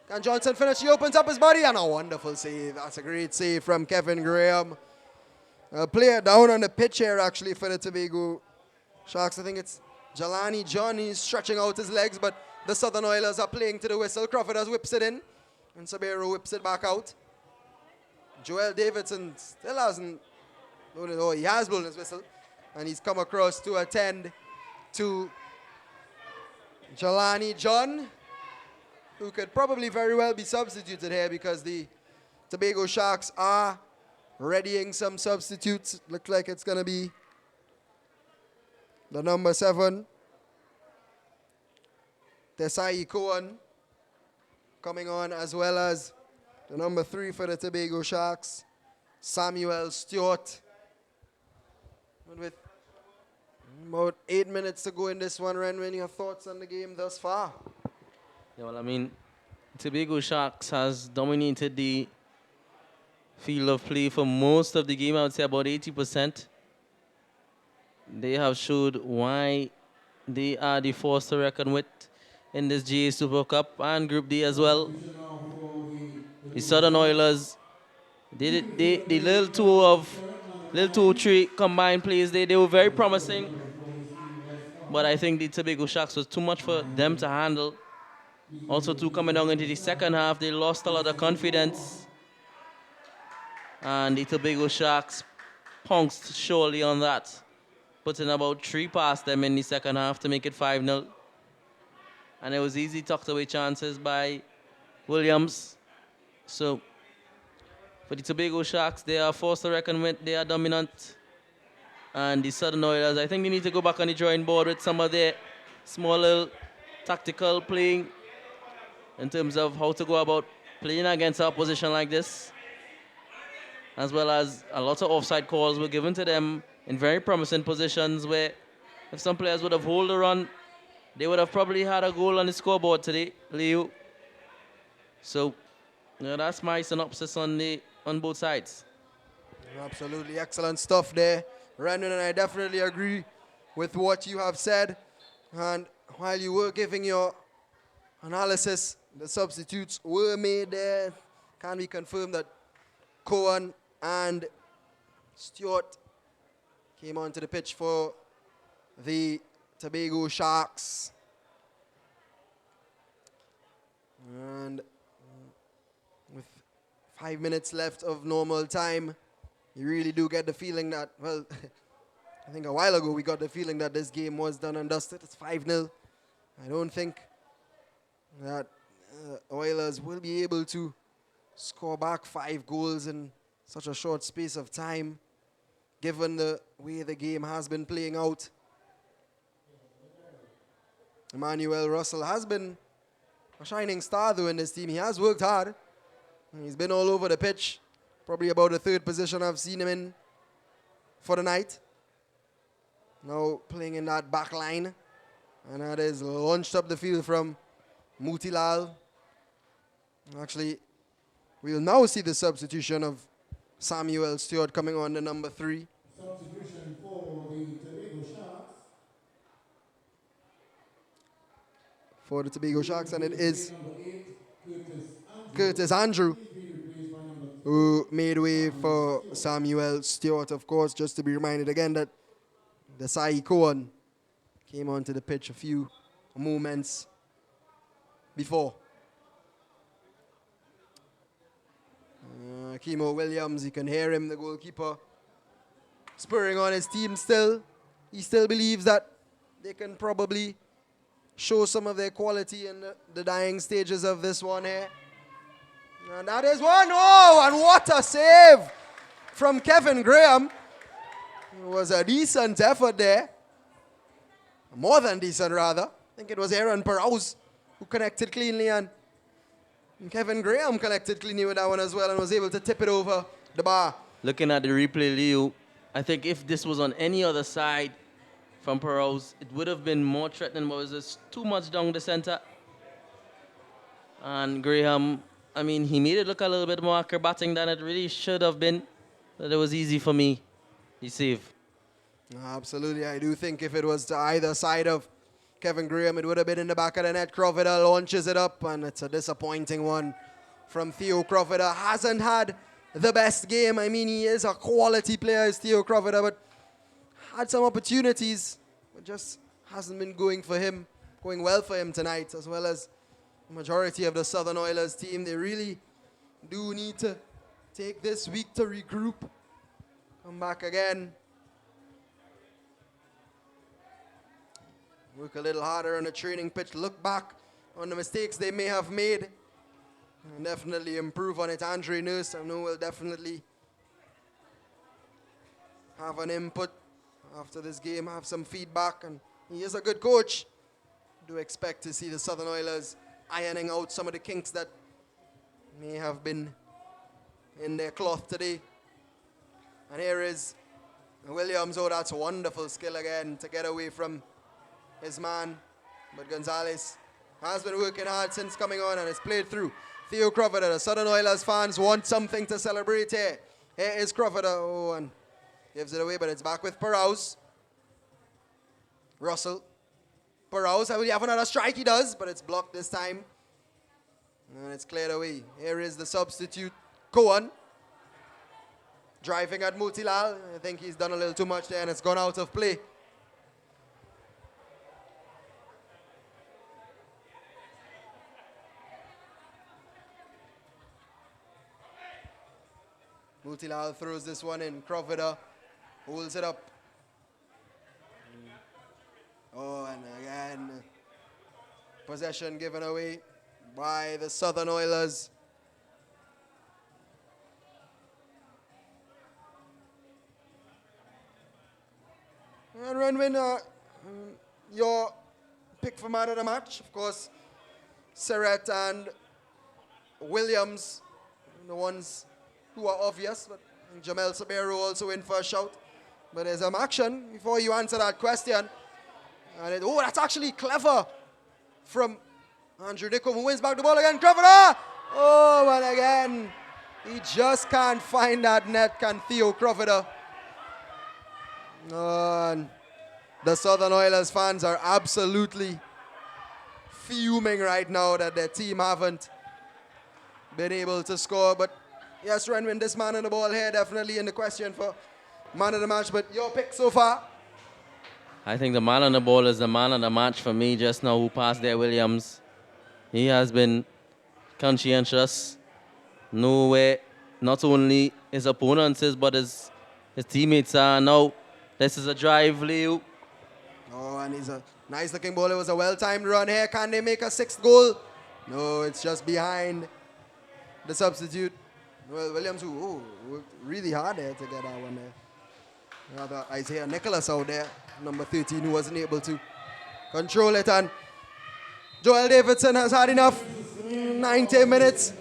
Can Johnson finish? He opens up his body, and a wonderful save. That's a great save from Kevin Graham. A player down on the pitch here, actually, for the Tobago Sharks. I think it's Jelani John. He's stretching out his legs, but the Southern Oilers are playing to the whistle. Crawford has whips it in, and Sabero whips it back out. Joel Davidson still hasn't blown it. Oh, he has blown his whistle, and he's come across to attend to Jelani John, who could probably very well be substituted here because the Tobago Sharks are readying some substitutes. Looks like it's going to be the number 7, Tesai Cohen, coming on, as well as the number 3 for the Tobago Sharks, Samuel Stewart. And with about 8 minutes to go in this one, Renwin, your thoughts on the game thus far? Yeah, well, I mean, Tobago Sharks has dominated the field of play for most of the game. I would say about 80%. They have showed why they are the force to reckon with in this GA Super Cup and Group D as well. The Southern Oilers, the little 2-3 combined plays, they were very promising. But I think the Tobago Sharks was too much for them to handle. Also, too, coming down into the second half, they lost a lot of confidence. And the Tobago Sharks pounced surely on that, putting about 3 past them in the second half to make it 5-0. And it was easy tucked away chances by Williams. So, for the Tobago Sharks, they are forced to reckon with. They are dominant. And the Southern Oilers, I think they need to go back on the drawing board with some of their small little tactical playing in terms of how to go about playing against an opposition like this. as well as a lot of offside calls were given to them in very promising positions where if some players would have held a run, they would have probably had a goal on the scoreboard today, Leo. So that's my synopsis on both sides. Absolutely excellent stuff there. Brandon and I definitely agree with what you have said. And while you were giving your analysis, the substitutes were made there. Can we confirm that Cohen and Stewart came onto the pitch for the Tobago Sharks? And with 5 minutes left of normal time, you really do get the feeling that, well, I think a while ago we got the feeling that this game was done and dusted. It's 5-0. I don't think that Oilers will be able to score back 5 goals in such a short space of time, given the way the game has been playing out. Emmanuel Russell has been a shining star, though, in this team. He has worked hard. He's been all over the pitch. Probably about the 3rd position I've seen him in for the night. Now playing in that back line. And that is launched up the field from Mutilal. Actually, we'll now see the substitution of Samuel Stewart coming on the number 3. Substitution for the Tobago Sharks. For the Tobago Sharks, and it is Number 8, Curtis Andrew, He's been replaced by number 2. who made way for Samuel Stewart, of course, just to be reminded again that the Sai Cohen came onto the pitch a few moments before. Kimo Williams, you can hear him, the goalkeeper, spurring on his team still. He still believes that they can probably show some of their quality in the dying stages of this one here. And that is one. Oh, and what a save from Kevin Graham. It was a decent effort there. More than decent, rather. I think it was Aaron Perrouse who connected cleanly, and Kevin Graham connected cleanly with that one as well and was able to tip it over the bar. Looking at the replay, Leo, I think if this was on any other side from Perrouse, it would have been more threatening, but it was just too much down the center. And Graham, I mean, he made it look a little bit more acrobatic than it really should have been. But it was easy for me. He saved. Absolutely. I do think if it was to either side of Kevin Graham, it would have been in the back of the net. Crawford launches it up, and it's a disappointing one from Theo Crawford. Hasn't had the best game. I mean, he is a quality player, is Theo Crawford, but had some opportunities, but just hasn't been going well for him tonight, as well as the majority of the Southern Oilers team. They really do need to take this week to regroup, come back again, work a little harder on the training pitch, look back on the mistakes they may have made, and definitely improve on it. Andre Nurse, I know, will definitely have an input after this game, have some feedback, and he is a good coach. Do expect to see the Southern Oilers ironing out some of the kinks that may have been in their cloth today. And here is Williams. Oh, that's wonderful skill again to get away from his man. But Gonzalez has been working hard since coming on and has played through. Theo Crawford, the Southern Oilers fans want something to celebrate here. Here is Crawford. Oh, and gives it away, but it's back with Perrouse. Russell. Perrouse, will he have another strike? He does, but it's blocked this time. And it's cleared away. Here is the substitute, Cohen. Driving at Mutilal. I think he's done a little too much there, and it's gone out of play. Mutilal throws this one in. Crawford holds it up. Oh, and again, possession given away by the Southern Oilers. And Renwin, your pick for man of the match, of course, Surratt and Williams, the ones who are obvious, but Jamel Sabero also in for a shout. But there's some action before you answer that question. And that's actually clever from Andrew Nicol, who wins back the ball again. Crawford! Oh, and again, he just can't find that net, can Theo Crawford. And the Southern Oilers fans are absolutely fuming right now that their team haven't been able to score. But yes, Renwin, this man on the ball here, definitely in the question for man of the match. But your pick so far? I think the man on the ball is the man of the match for me just now who passed there, Williams. He has been conscientious. Know where not only his opponents is, but his teammates are. Now, this is a drive, Leo. Oh, and he's a nice looking ball. It was a well-timed run here. Can they make a sixth goal? No, it's just behind the substitute. Well, Williams, who worked really hard there to get that one there. Rather, Isaiah Nicholas out there, number 13, who wasn't able to control it. And Joel Davidson has had enough. 90 minutes.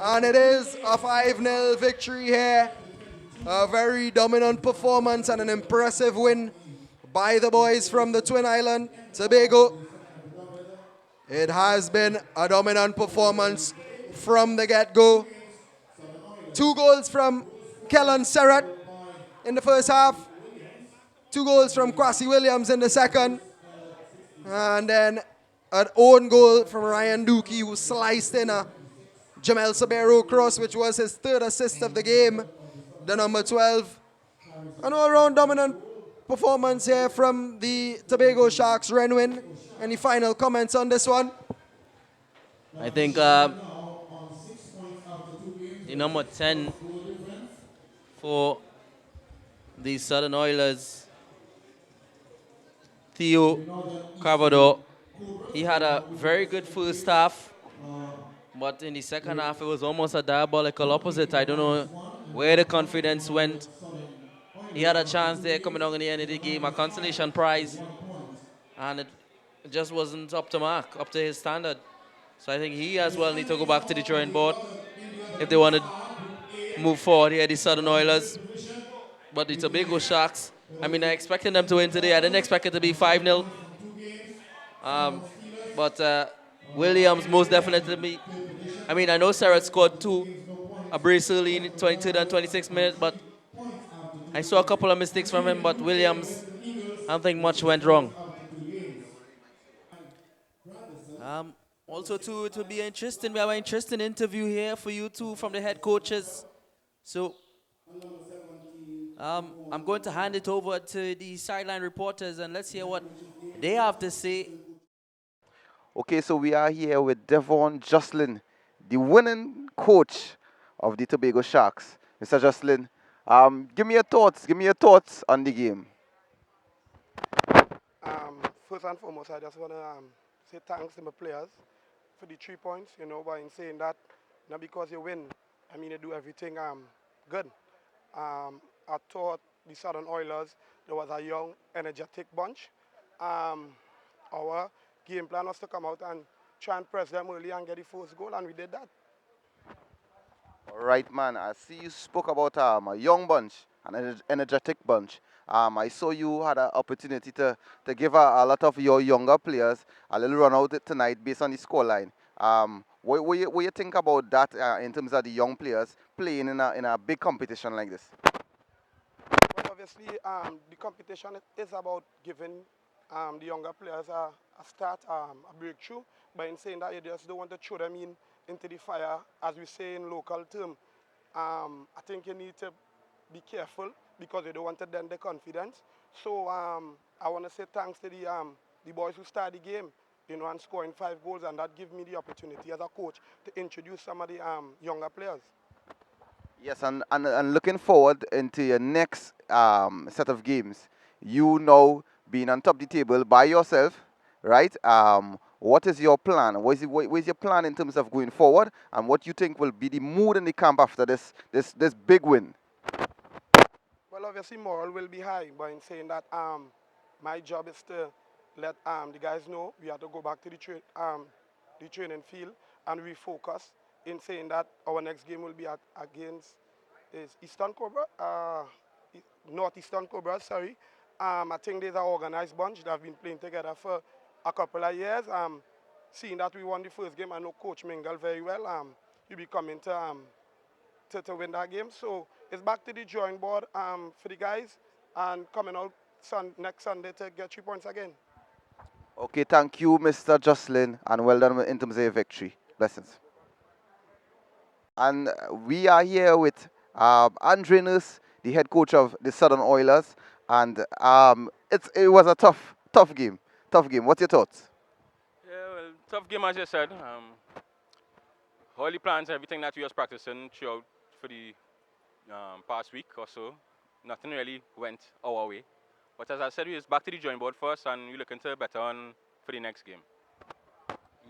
And it is a 5-0 victory here. A very dominant performance and an impressive win by the boys from the Twin Island, Tobago. It has been a dominant performance from the get-go. 2 goals from Kellen Serrett in the first half. 2 goals from Kwasi Williams in the second. And then an own goal from Ryan Dookie, who sliced in a Jamel Sabero cross, which was his 3rd assist of the game, the number 12. An all-round dominant performance here from the Tobago Sharks. Renwin, any final comments on this one? I think the number 10 for the Southern Oilers, Theo Cravado, he had a very good first half, but in the second half it was almost a diabolical opposite. I don't know where the confidence went. He had a chance there coming on in the end of the game, a consolation prize, and it just wasn't up to mark, up to his standard. So I think he as well need to go back to the drawing board if they want to move forward here, the Southern Oilers. But the Tobago Sharks, I mean, I expected them to win today. I didn't expect it to be 5-0. But Williams most definitely, I mean, I know Sarah scored 2, a brace early in 23rd and 26th minute, but I saw a couple of mistakes from him, but Williams, I don't think much went wrong. Also, too, it will be interesting. We have an interesting interview here for you two from the head coaches. So, I'm going to hand it over to the sideline reporters and let's hear what they have to say. Okay, so we are here with Devon Jocelyn, the winning coach of the Tobago Sharks. Mr. Jocelyn, give me your thoughts on the game. First and foremost, I just want to say thanks to my players for the 3 points, by saying that, not because you win, I mean you do everything good. I thought the Southern Oilers, there was a young, energetic bunch. Our game plan was to come out and try and press them early and get the first goal, and we did that. All right, man. I see you spoke about a young bunch, an energetic bunch. I saw you had an opportunity to give a lot of your younger players a little run out tonight based on the scoreline. What you think about that in terms of the young players playing in a big competition like this? Well, obviously, the competition is about giving the younger players a start, a breakthrough, but in saying that you just don't want to throw them into the fire, as we say in local term. I think you need to be careful because you don't want to dent the confidence. So I want to say thanks to the boys who started the game, and scoring 5 goals, and that gives me the opportunity as a coach to introduce some of the younger players. Yes, and looking forward into your next set of games, you know, being on top of the table by yourself, right? What is your plan? What is your plan in terms of going forward, and what you think will be the mood in the camp after this big win? Well, obviously, morale will be high, but in saying that, my job is to let the guys know we have to go back to the training field and refocus. In saying that our next game will be against is Eastern Cobra, Northeastern Cobra, sorry. I think they're an organized bunch that have been playing together for a couple of years. Seeing that we won the first game, I know Coach Mingle very well. He'll be coming to win that game. So it's back to the drawing board for the guys and coming out next Sunday to get 3 points again. Okay, thank you, Mr. Jocelyn, and well done in terms of your victory. Blessings. And we are here with Andre Nurse, the head coach of the Southern Oilers, and it was a tough game. Tough game. What's your thoughts? Yeah, well, tough game as you said. All the plans, everything that we was practicing throughout for the past week or so, nothing really went our way. But as I said, we was back to the drawing board first, and we're looking to better on for the next game.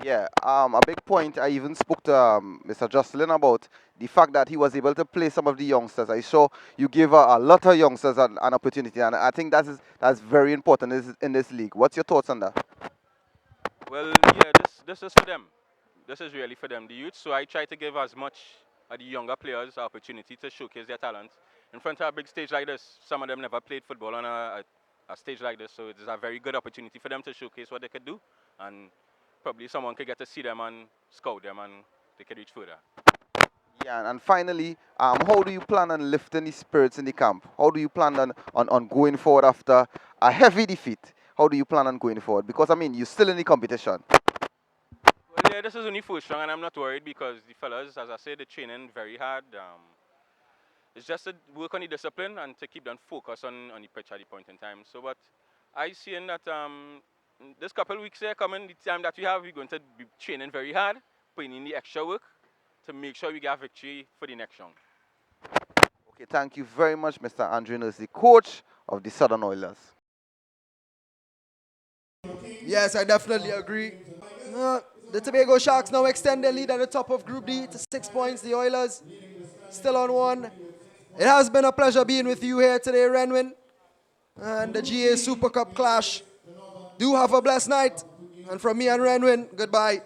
Yeah, a big point I even spoke to Mr. Jocelyn about the fact that he was able to play some of the youngsters. I saw you gave a lot of youngsters an opportunity, and I think that's very important in this league. What's your thoughts on that? Well, yeah, this is for them. This is really for them, the youth. So I try to give as much of the younger players opportunity to showcase their talent in front of a big stage like this. Some of them never played football on a stage like this, so it's a very good opportunity for them to showcase what they could do, and probably someone could get to see them and scout them, and they could reach further. Yeah, and finally, how do you plan on lifting the spirits in the camp? How do you plan on going forward after a heavy defeat? How do you plan on going forward? Because, I mean, you're still in the competition. Well, yeah, this is only first round, and I'm not worried because the fellas, as I said, they're training very hard. It's just to work on the discipline and to keep them focused on the pitch at the point in time. So, but I see that this couple of weeks here coming, the time that we have, we're going to be training very hard, putting in the extra work to make sure we get a victory for the next round. Okay, thank you very much, Mr. Andre Nurse, the coach of the Southern Oilers. Yes, I definitely agree. The Tobago Sharks now extend their lead at the top of Group D to 6 points. The Oilers still on 1. It has been a pleasure being with you here today, Renwin, and the GA Super Cup clash. Do have a blessed night. And from me and Renwin, goodbye.